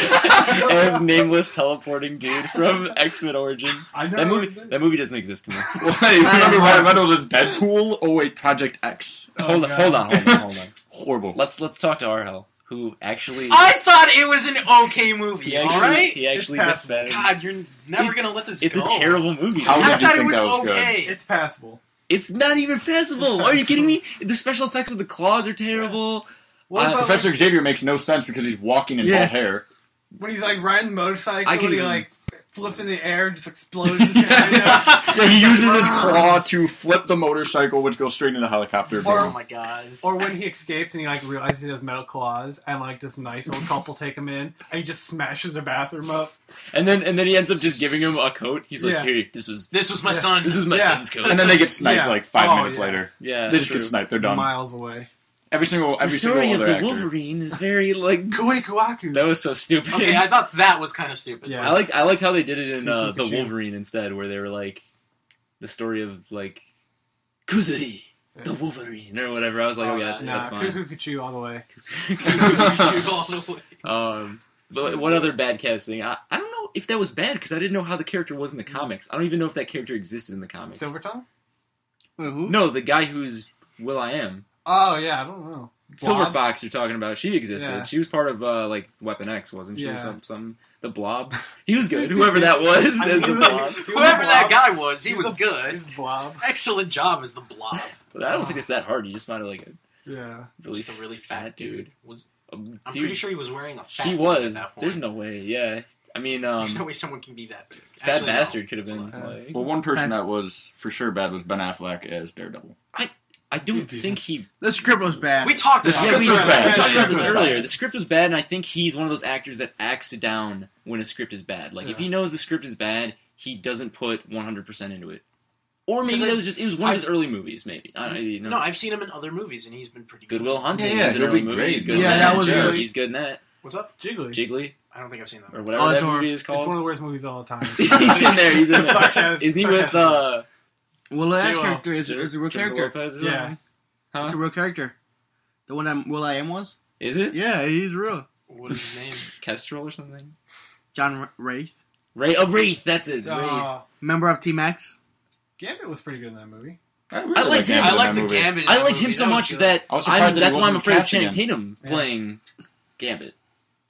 As nameless teleporting dude from X-Men Origins. I know. That movie doesn't exist anymore. Wait, remember Ryan Reynolds as Deadpool? Oh wait, Project X. Oh, hold God. on. Horrible. Let's talk to Arhel, who actually I thought it was an okay movie. he all actually, right. he actually It's gets passable. better. God, you're never gonna let this It's go. a terrible movie. How I did you thought it think was that was good? okay. It's passable. It's not even passable. Are you kidding me? The special effects with the claws are terrible. What about Professor Xavier makes no sense because he's walking in Yeah. bald hair. when he's like riding the motorcycle I can and he even- like flips in the air and just explodes? His head, you know? Yeah, he uses his claw to flip the motorcycle, which goes straight into the helicopter. Oh my god. Or when he escapes and he like realizes he has metal claws and like this nice old couple take him in and he just smashes their bathroom up. And then he ends up just giving him a coat. He's like, Yeah. here, this was My son. this is my Yeah. son's coat. And then they get sniped Yeah. like 5 Oh, minutes yeah. later. yeah, They just true. get sniped. They're done. Miles away. Every single The story of other the actor. Wolverine is very like Kuwait Kuwaku. that was so stupid. Okay, I thought that was kind of stupid. Yeah. I liked how they did it in Cuckoo the Pikachu. Wolverine instead, where they were like the story of like Kuzari, the Wolverine or whatever. I was like, Oh, okay, that's Nah, fine. Cuckoo Kachu all the way. All the way. But what other bad casting? I don't know if that was bad because I didn't know how the character was in the comics. I don't even know if that character existed in the comics. Silver Tongue? Wait, who? No, the guy who's Will I Am. Oh yeah, I don't know. Silver Blob? Fox you're talking about. She existed. Yeah. She was part of like Weapon X, wasn't she? Or Yeah. some the Blob. He was good. Whoever that was I as mean, the he was- Blob. he was Whoever that Blob. guy was, he He's was a- good. He's Blob. Excellent job as the Blob. But I don't think it's that hard. You just find like a Yeah. really Just a really fat dude. I'm Dude, pretty sure he was wearing a fat he suit was. at that point. There's no way. Yeah. I mean, There's no way someone can be that big. Fat Actually, no. Bastard could have been. Yeah. Like, Well, one person that was for sure bad was Ben Affleck as Daredevil. I don't He's decent. think he. The script was bad. We talked The about script this. was bad. We The talked script about this was earlier. bad. The script was bad, and I think he's one of those actors that acts it down when a script is bad. Like if Yeah. he knows the script is bad, he doesn't put 100% into it. Or maybe Because it was one of his early movies. Maybe I don't know. You know. No, I've seen him in other movies, and he's been pretty good. Goodwill Hunting. Yeah, is an he'll early be movie. great. He's good. Yeah, in that was good. He's good in that. What's up? Jiggly. Jiggly I don't think I've seen that. or whatever Oh, that it's movie is It's one of called. the worst movies of all time. He's in there. He's in there. Sarcasm- Is he with sarcasm. Well, that Duo. character is a real Jennifer character. Lopez or Yeah. something? It's a Huh? real character. The one that Will I Am was? Is it Yeah, he's real. What is his name? Kestrel or something? John Wraith. Wraith. That's it. Wraith. Member of Team X. Gambit was pretty good in that movie. I liked him. I like the Gambit. in I that liked movie. him so That was much good. that I was surprised that he that's why I'm wasn't afraid of cast Channing again. Tatum Yeah. playing Gambit.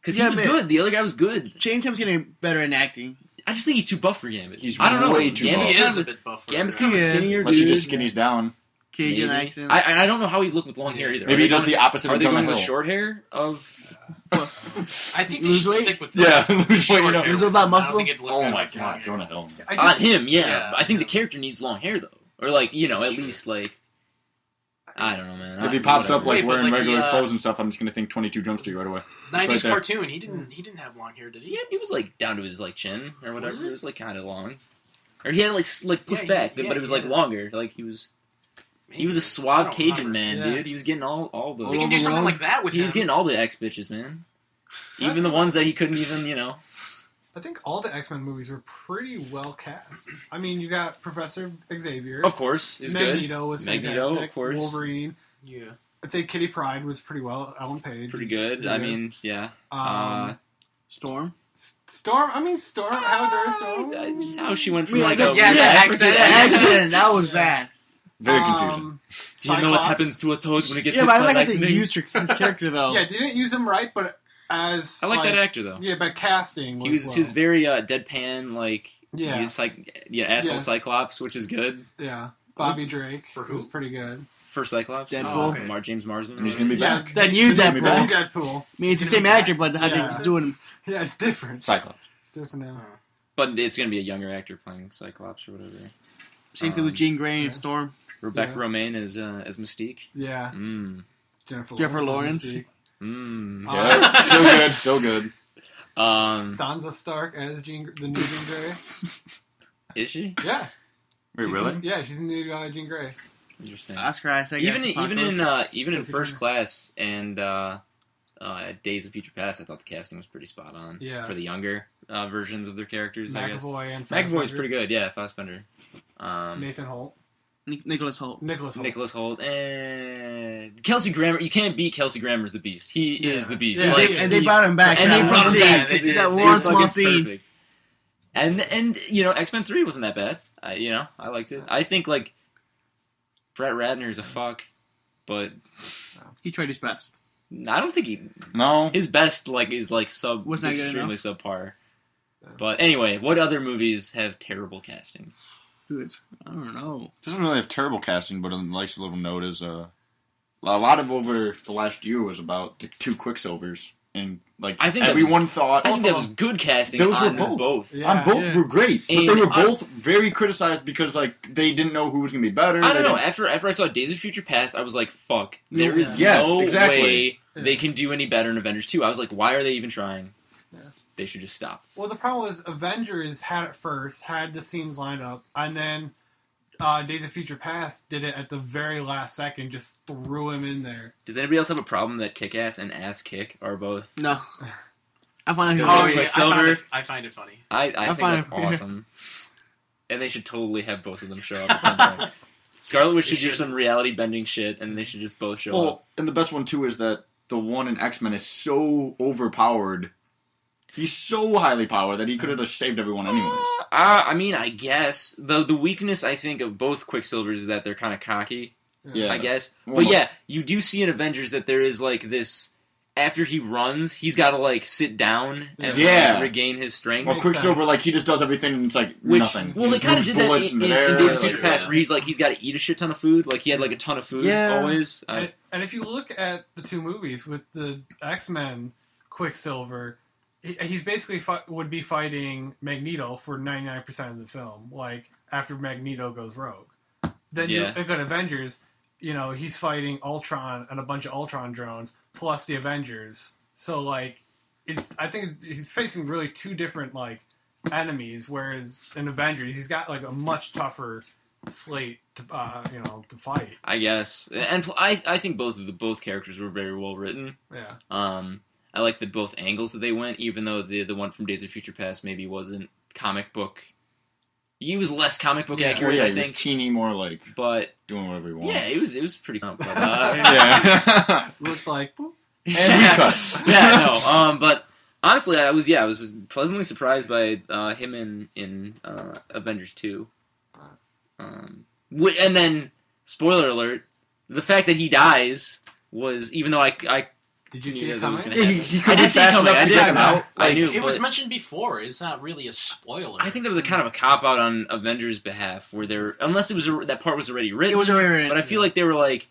Because he Yeah, was but- good. The other guy was good. Shane Tatum's getting better in acting. I just think he's too buff for Gambit. He's I don't know. way too Gambit's He buff. is kind a of bit buffer. Gambit's kind of He is. skinnier Unless he dude. just skinnies down. Cajun Maybe. accent. I don't know how he'd look with long hair either. Maybe he does the opposite Are of they Jonah going with Hill. short hair of? I think they Lose should weight? stick with Yeah, the lose weight, short you know. hair. Lose all that I don't muscle? think it'd look Oh good my with long god, hair. Jonah Hill. I On just, him, yeah. Yeah. I think the character needs long hair though, or like at That's true. least like I don't know, man. If he pops up Whatever. like Wait, but wearing like regular the, clothes and stuff, I'm just gonna think 22 Jump Street right away. 90s right there. cartoon. He didn't have long hair, did he? Yeah, he was like down to his like chin or whatever. Was it? It was like kind of long, or he had it like pushed Yeah, back, yeah, but it was like yeah. longer. Like he was. He was a I suave don't Cajun remember. man, Yeah. dude. He was getting all the. He can do Overall, something like that with He was him. getting all the ex bitches, man. Even the ones that he couldn't even, I think all the X-Men movies were pretty well cast. I mean, you got Professor Xavier. Of course, is good. Magneto was Magneto, fantastic. of course. Wolverine. Yeah. I'd say Kitty Pryde was pretty well. Ellen Page. Pretty was good. pretty I mean, yeah. Storm. Storm. I mean, Storm. How Storm? Just how she went from Yeah, like the- a yeah, the accent. The accent, that was bad. Very confusing. Do you know what Cyclops. happens to a toad when it gets Yeah, hit but I by like how they lightning? used his character though. Yeah, they didn't use him right, but as I like that actor though. Yeah, but casting. He was well. his very deadpan, like Yeah. he's like asshole Yeah. Cyclops, which is good Yeah, Bobby Drake For who? was pretty good. for Cyclops. Deadpool. Oh, okay. James Marsden. And he's gonna be Yeah, back. That new the Deadpool. new Deadpool. I mean, it's the same actor, but I think Yeah. he's doing. Yeah, it's different. Cyclops. It's different now. But it's gonna be a younger actor playing Cyclops or whatever. Same thing with Jean Grey yeah. and Storm. Rebecca Yeah. Romaine as Mystique. Yeah, Jennifer Lawrence. as Mystique. Yeah, still good. Sansa Stark as the new Jean Grey. Is she? Yeah. Wait, She's really? the- yeah, she's the new Jean Grey. Interesting. Oscar Isaac. Even in Sophie First Turner. Class and at Days of Future Past, I thought the casting was pretty spot on. Yeah. For the younger versions of their characters, I guess. McAvoy and McAvoy's Fassbender. pretty good, yeah. Fassbender. Nathan Holt. Nicholas Holt. Nicholas Holt and Kelsey Grammer. You can't beat Kelsey Grammer as the Beast. He is the Beast. Yeah. Like, And they brought him back. and for they that brought one him scene. back. They did. That They one was small fucking scene. perfect. And X-Men 3 wasn't that bad. I liked it. I think like Brett Ratner's a fuck, but He tried his best. I don't think No. his best is Was not good extremely subpar. But anyway, what other movies have terrible casting? Dude, I don't know. Doesn't really have terrible casting, but a nice little note is a lot of over the last year was about the two Quicksilvers, and I think everyone thought I think that was good casting. those were on both. Yeah. On both Yeah. were great, but And they were both very criticized because they didn't know who was gonna be better. I don't They know. didn't- After I saw Days of Future Past, I was like, "Fuck!" Yeah. There is Yes, no exactly. way they can do any better in Avengers 2. I was like, "Why are they even trying?" Yeah. They should just stop. Well, the problem was Avengers had it first, had the scenes lined up, and then Days of Future Past did it at the very last second, just threw him in there. Does anybody else have a problem that Kick-Ass and Ass Kick are both? No. I find it Oh, Oh, yeah. yeah, Quicksilver. I find it funny. I think find that's it- awesome. And they should totally have both of them show up at some point. Scarlet Witch They should do should. some reality bending shit, and they should just both show up. Well, and the best one too is that the one in X-Men is so overpowered. He's so highly powered that he could have just saved everyone anyways. I mean, I guess the weakness I think of both Quicksilvers is that they're kind of cocky. Yeah. I guess. Well, But yeah, you do see in Avengers that there is like this. After he runs, he's got to like sit down and Yeah. like, regain his strength. Well, Makes Quicksilver, sense. he just does everything and it's like Which, nothing. well, He they just kind of moves did that bullets in the Days air, of Future like, Past, where he's got to eat a shit ton of food. Like he had like a ton of food Yeah. always. And if you look at the two movies with the X-Men Quicksilver, he's basically would be fighting Magneto for 99% of the film, like after Magneto goes rogue. Then you Yeah. look at Avengers, he's fighting Ultron and a bunch of Ultron drones plus the Avengers. So like, I think he's facing really two different like enemies, whereas in Avengers he's got like a much tougher slate to to fight. I guess, and I think both characters were very well written. Yeah. I like both angles that they went, even though the one from Days of Future Past maybe wasn't comic book. He was less comic book accurate, yeah, I he was think. teeny, more like But doing whatever he wants. yeah, it was pretty. But, yeah. Looked like boop. And we cut. yeah, no. But honestly, I was pleasantly surprised by him in Avengers 2. And then, spoiler alert, the fact that he dies was, even though I Did you knew see that it that was coming? gonna He happen. could I be did see it fast coming. enough I to did get see him it out. I knew. It was but mentioned before. It's not really a spoiler. I think that was a kind of a cop out on Avengers' behalf, where they're unless it was that part was already written. It was already. But I feel like they were like,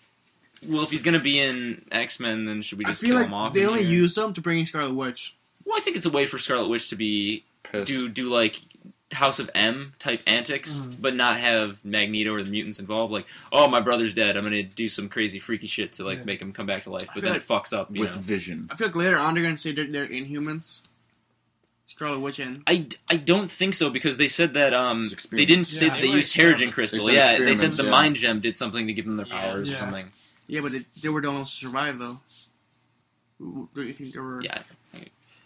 well, if he's gonna be in X-Men, then should we I just feel kill like him off? they in only here? used them to bring in Scarlet Witch. Well, I think it's a way for Scarlet Witch to be Pissed. do like House of M type antics, Mhm. but not have Magneto or the mutants involved. Like, oh, my brother's dead. I'm gonna do some crazy freaky shit to like Yeah. make him come back to life, but feel then like it fucks up. You with know? vision. I feel like later on they're gonna say they're Inhumans. Scarlet Witch in. I don't think so because they said that It's they didn't say Yeah. that they They were used Terrigen experiments. Crystal. They said Yeah, they said experiments, the yeah. Mind Gem did something to give them their Yeah. powers or Yeah. something. Yeah, but they were the ones to survive, though. Do you think they were... Yeah.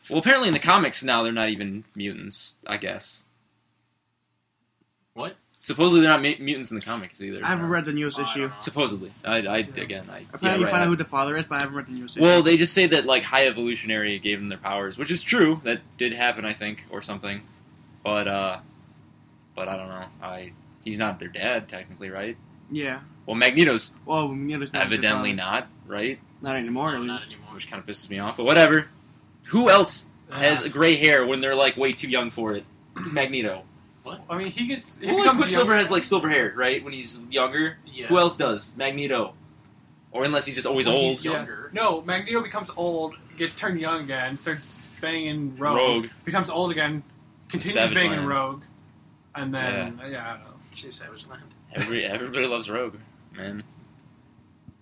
Well, apparently in the comics now they're not even mutants. I guess. What? Supposedly they're not mutants in the comics either. I haven't read the newest Oh, I issue. don't know. Supposedly, I Apparently, yeah, you right. find out who the father is, but I haven't read the newest issue. Well, they just say that like High Evolutionary gave them their powers, which is true. That did happen, I think, or something. But I don't know. He's not their dad technically, right? Yeah. Well, Magneto's Well, Magneto's not evidently their not, right? father. Not anymore. No, at not least. anymore. Which kind of pisses me off. But whatever. Who else has gray hair when they're like way too young for it? Magneto. I mean, he gets. He Well, like becomes Quicksilver young- has like silver hair, right? When he's younger. Yeah. Who else does? Magneto. Or unless he's just always When old. he's younger. No, Magneto becomes old, gets turned young again, starts banging Rogue, Rogue. becomes old again, continues Savage banging Land. Rogue, and then I don't know, She's Savage Land. Everybody loves Rogue, man.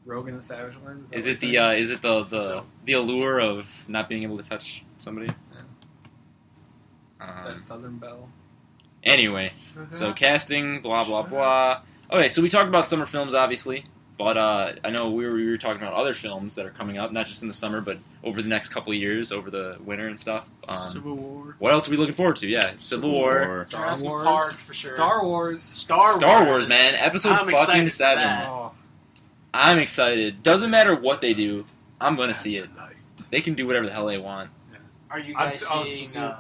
Rogue in the Savage Land. Is it the allure of not being able to touch somebody? that Southern Belle? Anyway, so casting, blah blah blah. Okay, so we talked about summer films, obviously, but I know we were talking about other films that are coming up, not just in the summer, but over the next couple of years, over the winter and stuff. Civil War. What else are we looking forward to? Yeah, Civil War, Star Jurassic Wars, Park for sure. Star Wars. Star Wars, man, episode I'm fucking excited for 7. that. Oh, I'm excited. Doesn't matter what they do, I'm gonna see it. They can do whatever the hell they want. Are you I'm- guys I'll seeing? see it.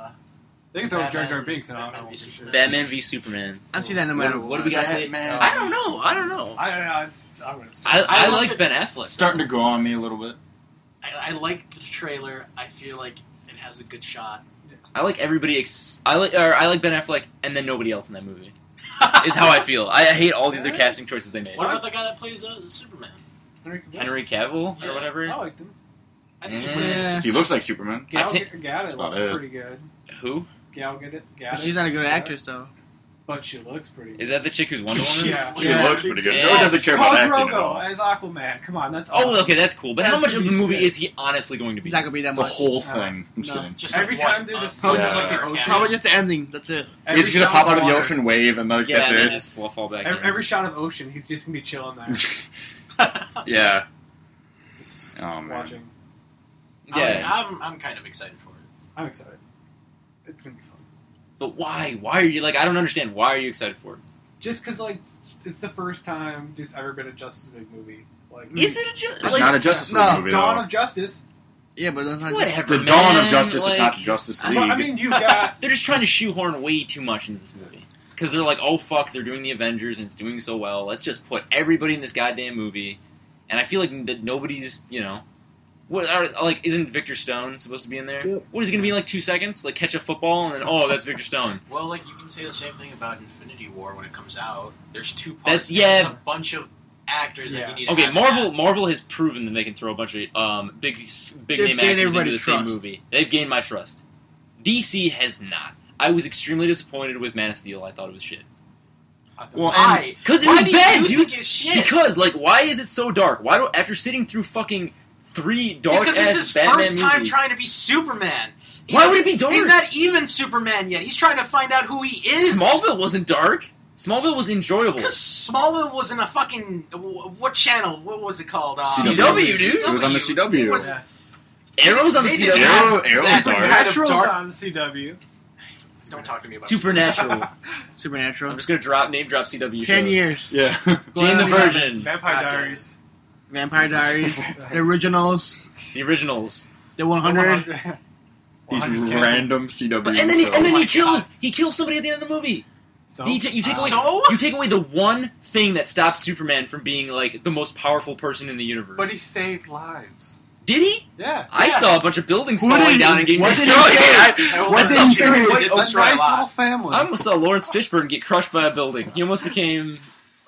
They can throw Jar Jar Batman- Binks in. I Batman don't v know for sure. Batman v Superman. I've seen that no matter What do we got to say? Batman. I don't know. I don't know. I don't know. I'm gonna. I I like love Ben Affleck. Starting to grow on me a little bit. I like the trailer. I feel like it has a good shot. I like everybody. I like Ben Affleck, and then nobody else in that movie. Is how I feel. I hate all the other casting choices they made. What about the guy that plays Superman? Henry Cavill Yeah. or whatever. I liked him. I think he Yeah. plays it. He looks like Superman. Gal I think- Gadot about looks it. pretty good. Who Gal Gadot. But she's not a good actress, though. But she looks pretty good. is that? The chick who's Wonder She, Woman? Yeah. she Yeah. looks pretty good. Yeah. Joe doesn't care about Khal acting at Drogo all. as Aquaman. Come on, that's Oh, awesome. okay, that's cool. But how That much should of the be movie sick. is he honestly going to be? He's not gonna be that The much. whole No. thing. I'm No. just kidding. Just Every like time what, they just one Yeah. sliver Probably cameo. Probably just the ending. That's it. Every He's gonna shot pop of out of the water. ocean wave and like Yeah, that's and then it. just fall back. Every shot of ocean, he's just gonna be chilling there, Yeah. just Oh man. watching. Yeah, I'm kind of excited for it. I'm excited. It's gonna be fun. but why? Why are you like? I don't understand. Why are you excited for it? Just because, like, it's the first time there's ever been a Justice League movie. Like, Is it just It's like not a Justice League No, movie Dawn though. of Justice. Yeah, but that's not whatever? The Dawn man, of Justice like, is not Justice League. Well, I mean, you've got They're just trying to shoehorn way too much into this movie. Because they're like, oh fuck, they're doing the Avengers and it's doing so well. Let's just put everybody in this goddamn movie. And I feel like that nobody's, isn't Victor Stone supposed to be in there? Yep. What is it going to be in like 2 seconds? Like catch a football and then, oh, that's Victor Stone. Well, like you can say the same thing about Infinity War when it comes out. There's two parts. That's- and yeah. It's a bunch of actors Yeah. that you need. To Okay, have Marvel has proven that they can throw a bunch of big They've name gained actors into everybody's the same trust. movie. They've gained my trust. DC has not. I was extremely disappointed with Man of Steel. I thought it was shit. Well, Why? Because it Why was do bad, you dude. think it's shit? Because, like, why is it so dark? Why don't after sitting through fucking 3 dark Because ass it's his Batman first time movies, trying to be Superman. Why would it be dark? He's not even Superman yet. He's trying to find out who he is. Smallville wasn't dark. Smallville was enjoyable. Because Smallville was in a fucking what channel? What was it called? CW, dude. It was on the CW. It was- Yeah. Arrow's on the They CW. didn't have Arrow's that dark. kind of Natural's dark. on CW. Don't talk to me about Supernatural. I'm Supernatural. just gonna name drop CW. 10 shows. years. Yeah. Jane the Well, Virgin. Vampire God damn Diaries. Vampire Diaries. The originals. The originals. The 100. These 100's canceled. random CW. But and then shows. he my kills somebody at the end of the movie. So, You take away So? you take away the one thing that stops Superman from being like the most powerful person in the universe. but he saved lives. Did he? Yeah. I Yeah. saw a bunch of buildings Who falling did he- down and getting what did he destroyed. say? I What did he say? did A destroy nice a lot. little family. I almost saw Lawrence Fishburne get crushed by a building. He almost became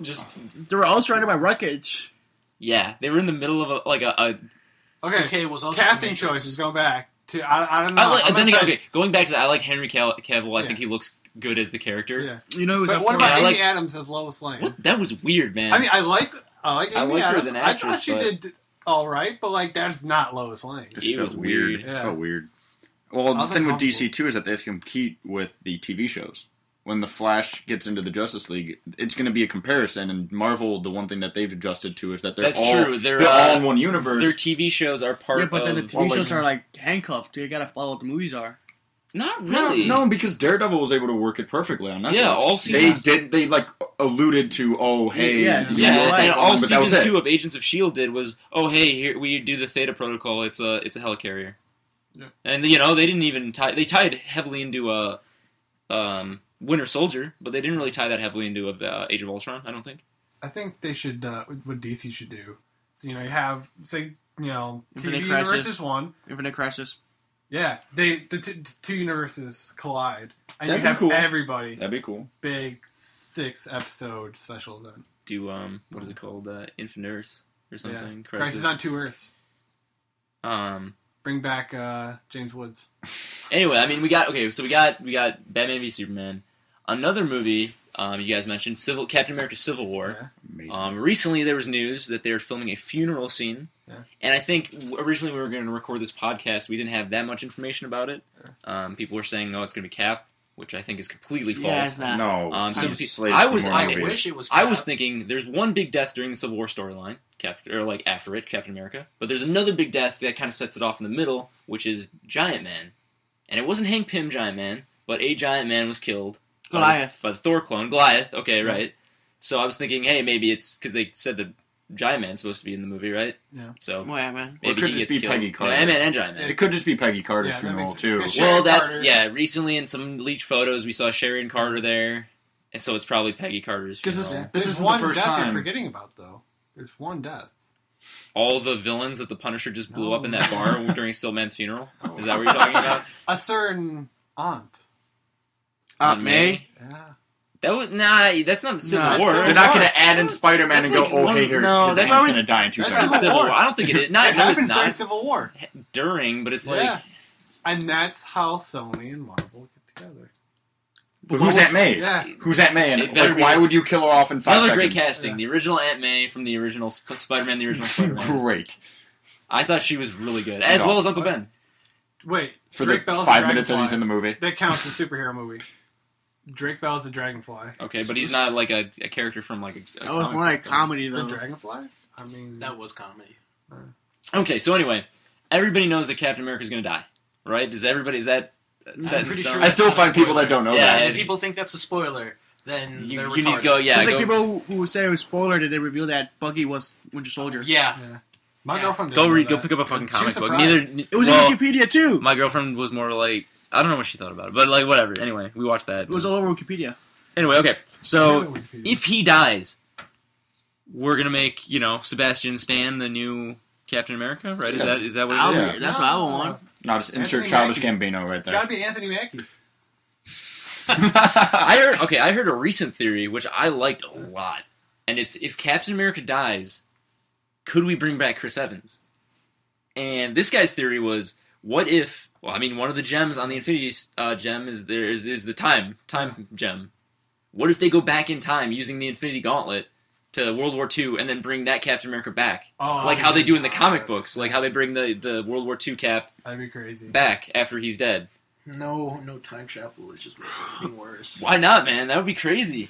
just They were all surrounded by wreckage. yeah. They were in the middle of a okay. Okay, it was all just Casting Matrix. choices. Go back to I don't know. I like, I'm then not again, that- okay, going back to that, I like Henry Cavill. I Yeah. think he looks good as the character. Yeah. You know who was But up what for about I it? Amy like- Adams as Lois Lane? What? That was weird, man. I mean, I like I Amy like her Adams. as an I actress, thought she but- did all right, but like that's not Lois Lane. Just It felt was weird. weird. Yeah. It felt weird. Well, I the was thing with uncomfortable. DC too is that they have to compete with the TV shows. When the Flash gets into the Justice League, it's going to be a comparison. And Marvel, the one thing that they've adjusted to is that they're That's all true. they're all in one universe. Their TV shows are part Yeah, but of... then the TV shows are like handcuffed. You gotta follow what the movies are. Not really. No, because Daredevil was able to work it perfectly on Netflix. Yeah, all they seasons. They like alluded to, oh hey, Yeah, you Yeah, work and this all one, but that was season it. 2 of Agents of S.H.I.E.L.D. did was, oh hey, here we do the Theta Protocol, it's a helicarrier. Yeah. And, they didn't even they tied heavily into Winter Soldier, but they didn't really tie that heavily into Age of Ultron, I don't think. I think they should, what DC should do. So, you have, say, TV Infinite Universe Crisis. is one. Infinite Crisis. Yeah, the two universes collide. And That'd you be have cool. everybody. That'd be cool. Big 6-episode special event. Do, what is it called? Infinite or something? Yeah. Crisis on Two Earths. Um, Bring back James Woods. Anyway, I mean, we got Batman v Superman. Another movie, you guys mentioned, Captain America Civil War. Yeah. Amazing. Recently, there was news that they were filming a funeral scene, Yeah. and I think originally we were going to record this podcast. We didn't have that much information about it. People were saying, "No, it's going to be Cap," which I think is completely false. Yeah, it's not. No, some he's pe- slated I for was- more I movies. wish it was. I was Cap. thinking there's one big death during the Civil War storyline, after it, Captain America, but there's another big death that kind of sets it off in the middle, which is Giant Man, and it wasn't Hank Pym Giant Man, but a Giant Man was killed. Goliath. By the Thor clone. Goliath. Okay, right. So I was thinking, hey, maybe it's because they said the Giant Man's supposed to be in the movie, right? Yeah. So Oh, yeah, man. maybe Or it could he just gets be killed. Peggy Carter. Yeah, Ant-Man and Giant Man. It could just be Peggy Carter's Yeah, that funeral makes- too. because Well, Sharon that's Carter- recently in some leaked photos we saw Sharon Carter there, and so it's probably Peggy Carter's 'Cause funeral. This There's isn't one the first death time. you're forgetting about, though. There's one death. All the villains that the Punisher just blew up in that No. bar during Stillman's funeral. Is that what you're talking about? A certain aunt. Aunt May. Yeah. That's not the Civil No, War. it's They're not going to add in That's Spider-Man and go, like oh, one- hey, here, no, his that's aunt's not- going to die in 2 that's It's not seconds. Civil Civil War. War. I don't think it is. It No, it's happens during not. Civil War. During, but it's Yeah. like... And that's how Sony and Marvel get together. But who's Aunt May? Yeah. Who's Aunt May? It And better like, be- why would you kill her off in 5 Another seconds? great casting. Yeah. The original Aunt May from the original Spider-Man, the original Spider-Man. Great. I thought she was really good. She's as well as awesome. Uncle Ben. Wait. For Drake the Bell's 5 a minutes that he's dragonfly. in the movie. That counts as a superhero movie. Drake Bell's the Dragonfly. Okay, but he's not like a character from like a That was comic more like book film. comedy, The though. Dragonfly? I mean... That was comedy. Okay, so anyway, everybody knows that Captain America's going to die, right? Is that set in pretty stone? sure I still find people that don't know Yeah, that. And if people think that's a spoiler, then You they're need to retarded. go, yeah. It's like Go, people who said it was spoiler that they revealed that Buggy was Winter Soldier. Yeah. Yeah. My Yeah. girlfriend go didn't read. know Go that. pick up a fucking She was comic book. surprised. It was well, in Wikipedia, too. my girlfriend was more like, I don't know what she thought about it, but like whatever. Anyway, we watched that. It was all over Wikipedia. Anyway, okay. So Wikipedia. if he dies, we're gonna make Sebastian Stan the new Captain America, right? Yes. Is that what I'll it be- is? Yeah. That's what I would want. No, just insert Anthony Childish Mackie. Gambino right It's gotta there. be Anthony Mackie. I heard a recent theory which I liked a lot, and it's if Captain America dies, could we bring back Chris Evans? And this guy's theory was, what if? Well, I mean, one of the gems on the Infinity Gem is the time gem. What if they go back in time using the Infinity Gauntlet to World War II and then bring that Captain America back, Oh, like how they do in the God. comic books, like how they bring the World War II Cap That'd be crazy. back after he's dead? No time travel. It just makes everything worse. Why not, man? That would be crazy.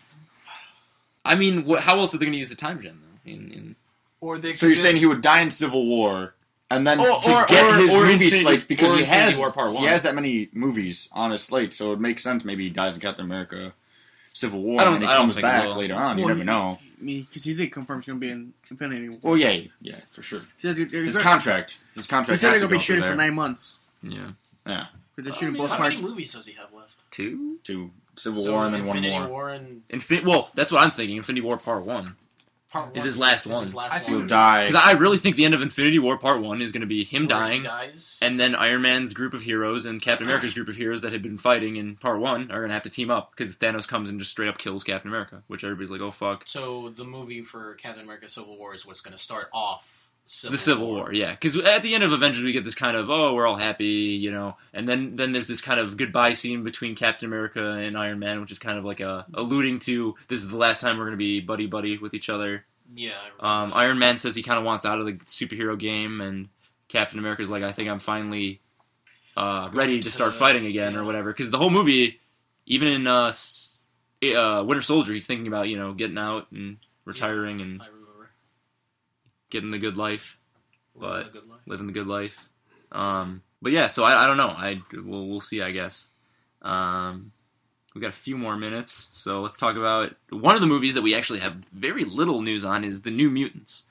I mean, how else are they going to use the time gem though? Or they So you're could saying just- he would die in Civil War, and then Or- to or- get or- his or movie Infinity- slates, because or he Infinity has War Part 1. he has that many movies on his slate, so it makes sense maybe he dies in Captain America Civil War, I don't- and then I he don't comes think he back will. later on. You Well, never know. I mean, because he did confirm it's going to be in Infinity War. Well, yeah, for sure. He said His they're contract he has said to they're going go to be through shooting for there. 9 months. Yeah, Yeah, Because they're shooting both How parts. many movies does he have left? 2. to Civil So War and then Infinity one more. War and Well, that's what I'm thinking. Infinity War Part 1 Part is one. his last This one. is his last I one. think He'll die. Because I really think the end of Infinity War Part 1 is going to be him Where he dying, dies. and then Iron Man's group of heroes and Captain America's group of heroes that had been fighting in Part 1 are going to have to team up, because Thanos comes and just straight up kills Captain America, which everybody's like, oh fuck. So the movie for Captain America: Civil War is what's going to start off The Civil War, yeah. Because at the end of Avengers, we get this kind of, oh, we're all happy, and then there's this kind of goodbye scene between Captain America and Iron Man, which is kind of like alluding to, this is the last time we're going to be buddy-buddy with each other. Yeah. I remember. Iron Man says he kind of wants out of the superhero game, and Captain America's like, I think I'm finally ready to start fighting again or whatever. Because the whole movie, even in Winter Soldier, he's thinking about getting out and retiring and I remember. getting the good life, Living the good life. living the good life. But yeah, so I don't know. We'll see, I guess. We got a few more minutes, so let's talk about one of the movies that we actually have very little news on is The New Mutants.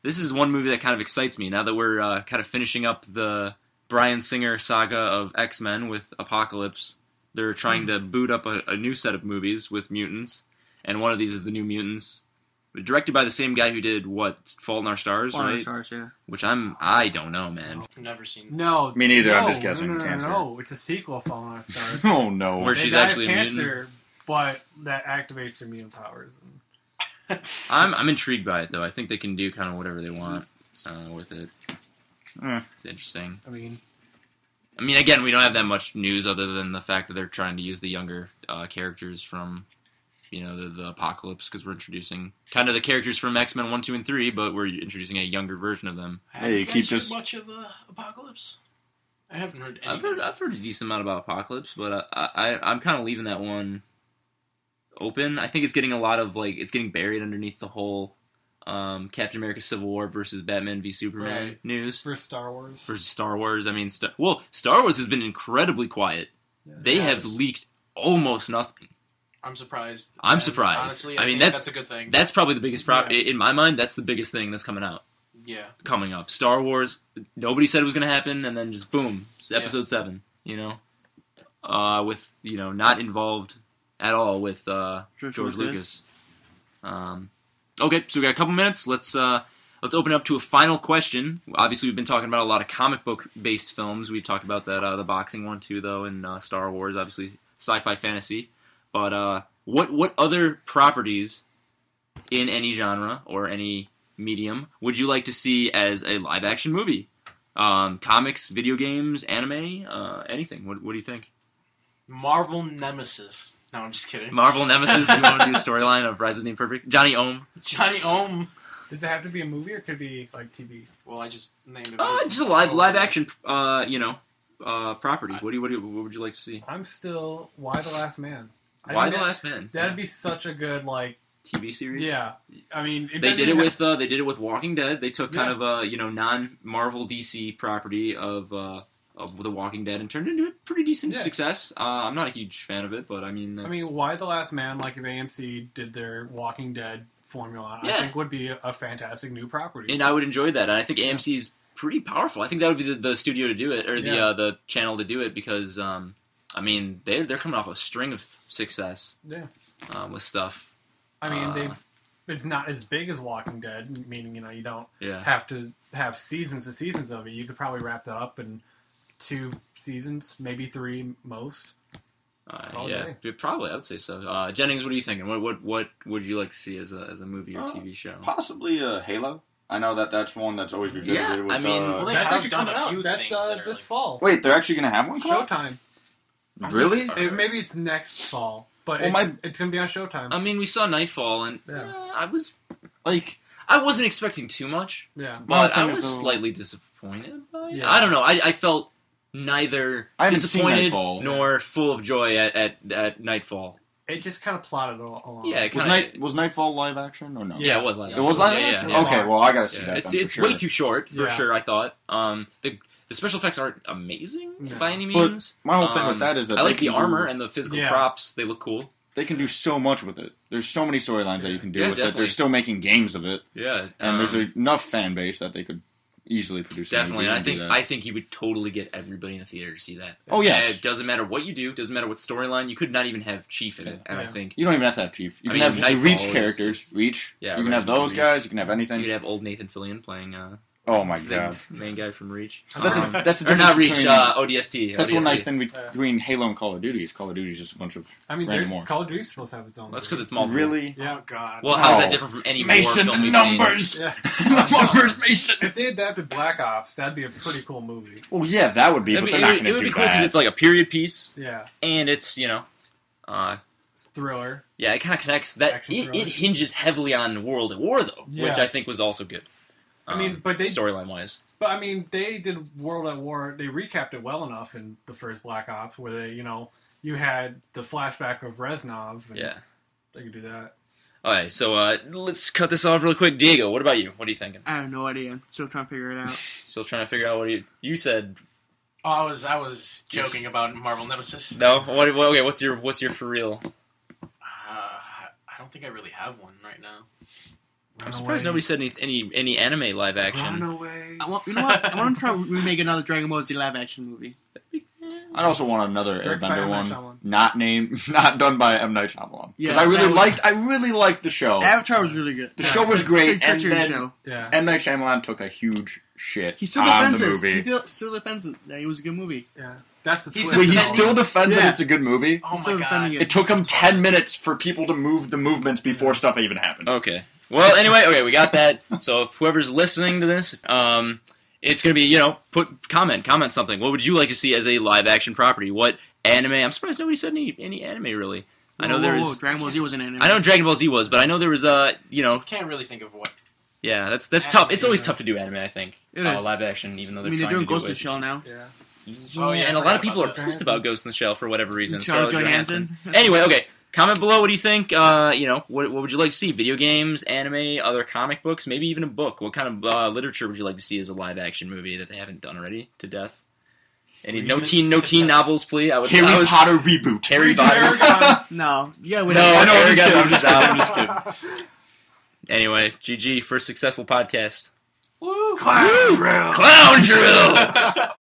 This is one movie that kind of excites me now that we're kind of finishing up the Bryan Singer saga of X-Men with Apocalypse. They're trying to boot up a new set of movies with mutants, and one of these is The New Mutants, directed by the same guy who did Fault in Our Stars, Fault in Our right? Stars, yeah. Which I don't know, man. Never seen. No. Me neither, I'm no, just guessing. No, Cancer. no, it's a sequel of Fallen Our Stars. Oh no. Where They she's die of actually a cancer, mutant. but that activates her mutant powers. I'm intrigued by it though. I think they can do kind of whatever they want with it. It's interesting. I mean, again, we don't have that much news other than the fact that they're trying to use the younger characters from, the Apocalypse, because we're introducing kind of the characters from X-Men 1, 2, and 3, but we're introducing a younger version of them. Hey, you keep guys heard this- much of Apocalypse? I haven't heard anything. I've heard a decent amount about Apocalypse, but I'm kind of leaving that one open. I think it's getting a lot of it's getting buried underneath the whole Captain America: Civil War versus Batman v Superman Right. news for Star Wars. versus Star Wars. I mean, Star Wars has been incredibly quiet. Yeah. They have Yes. leaked almost nothing. I'm surprised. I'm And surprised. Honestly, I I mean, think that's a good thing. That's probably the biggest in my mind. That's the biggest thing that's coming up. Star Wars. Nobody said it was going to happen, and then just boom, it's episode 7. With not involved at all with George Lucas. Okay, so we got a couple minutes. Let's open up to a final question. Obviously, we've been talking about a lot of comic book based films. We talked about that the boxing one too, though, and Star Wars. Obviously, sci-fi fantasy. But what other properties in any genre or any medium would you like to see as a live action movie? Comics, video games, anime, anything. What do you think? Marvel Nemesis. No, I'm just kidding. Marvel Nemesis. You want to do a storyline of Rise of the Imperfect? Johnny Ohm. Johnny Ohm. Does it have to be a movie or could it be like TV? Well, I just named it. Just a live action. Property. What would you like to see? I'm still Why the Last Man. Why the Last Man? That'd be such a good TV series. Yeah, I mean They did it with Walking Dead. They took kind of a non-Marvel DC property of The Walking Dead and turned it into a pretty decent success. I'm not a huge fan of it, but Why the Last Man? Like if AMC did their Walking Dead formula, I think would be a fantastic new property. And I would enjoy that. And I think AMC's pretty powerful. I think that would be the studio to do it, or the channel to do it, because they're coming off a string of success. With stuff. I mean, it's not as big as Walking Dead, meaning you don't have to have seasons and seasons of it. You could probably wrap that up in 2 seasons, maybe 3 most. Probably. I would say so. Jennings, what are you thinking? What would you like to see as a movie or TV show? Possibly Halo. I know that's one that's always been visited. Yeah, with, I mean, well, they that's have actually done coming a out. few That's things that are this like, fall. wait, they're actually gonna have one? Showtime. Really? Maybe it's next fall, but it's going to be on Showtime. I mean, we saw Nightfall, and I wasn't expecting too much. Yeah, But I was slightly disappointed by it. Yeah. I don't know. I felt neither I haven't seen disappointed Nightfall. nor full of joy at Nightfall. it just kind of plotted along. Yeah, it Was, kinda, was Nightfall live action or no? yeah, it was live. It was live Yeah, action? yeah, yeah. Okay, well, I gotta see Yeah, that it's then, for it's sure. way too short for Yeah. sure. I thought the special effects aren't amazing No. by any But means. my whole thing with that is that I like they the can armor do- and the physical Yeah. props. They look cool. They can do so much with it. There's so many storylines that you can do Yeah, with it. definitely. They're still making games of it, Yeah, and there's enough fan base that they could easily produce. a definitely. movie And and do that. I think you would totally get everybody in the theater to see that. Oh, yes. And it doesn't matter what you do. Doesn't matter what storyline. You could not even have Chief in it. And I Yeah. think You don't even have to have Chief. You I can mean, have the Nightfall Reach is- characters. Reach. Yeah, you can right, have those Reach. guys. You can have anything. you could have old Nathan Fillion playing. Oh my the god. main guy from Reach. That's Um, that's the or not difference Reach. between- ODST. That's one ODST. nice thing between Halo and Call of Duty is Call of Duty is just a bunch of I mean, random more. Call of Duty's supposed to have its own. That's because movie. it's multiple. Really? Yeah. Oh God. Well, how is that No. different from any Mason, war the film we've numbers. Yeah. The numbers, Mason. If they adapted Black Ops, that'd be a pretty cool movie. Well, yeah, that would be, seen? but I they're mean, not it going to would do be cool because that. it's like a period piece, Yeah, and it's it's thriller. yeah, it kind of connects. That Action it thriller. hinges heavily on World at War though, which Yeah. I think was also good. I mean, but they storyline wise. But I mean, they did World at War. They recapped it well enough in the first Black Ops, where they, you had the flashback of Reznov. And Yeah. They could do that. All right, so let's cut this off real quick. Diego, what about you? What are you thinking? I have no idea. I'm still trying to figure it out. Still trying to figure out what you said. Oh, I was joking about Marvel Nemesis. No, okay. What's your for real? I don't think I really have one right now. I'm surprised nobody said any anime live action. Run away. You know what? I want to try remake another Dragon Ball Z live action movie. I'd also want another Directed by Airbender M. Night one, Shyamalan. not done by M. Night Shyamalan. Yeah, Because I really liked the show. Avatar was really good. The show was great, Good and cartoon then show. Yeah. M. Night Shyamalan took a huge shit He still on defends the it. movie. He still defends it. That it was a good movie. Yeah. That's the He's twist. Wait, he Yeah. still defends that Yeah. it's a good movie? Oh He's my still god. defending It took him 10 minutes for people to move the movements before stuff even happened. Okay. Well, anyway, okay, we got that. So if whoever's listening to this, it's gonna be comment something. What would you like to see as a live action property? What anime? I'm surprised nobody said any anime really. I know there's. Dragon Ball Z was an anime. I know Dragon Ball Z was, but I know there was Can't really think of what. Yeah, that's Anime, tough. It's always yeah. tough to do anime. I think It is. live action, even though I they're mean, they're trying doing to do Ghost it. in the Shell now. Yeah. Yeah, Oh, yeah, and I a lot of forgot people are about that. pissed about Ghost in the Shell for whatever reason. Charles Scarlett Johansson. Anyway, okay. Comment below. What do you think? What would you like to see? Video games, anime, other comic books, maybe even a book. What kind of literature would you like to see as a live action movie that they haven't done already to death? Any no teen novels, please. Harry Potter reboot. Harry Potter. No, yeah, wait. No, I know, I'm Aragon, just I'm just kidding. Anyway, GG, first successful podcast. Woo! Clown drill.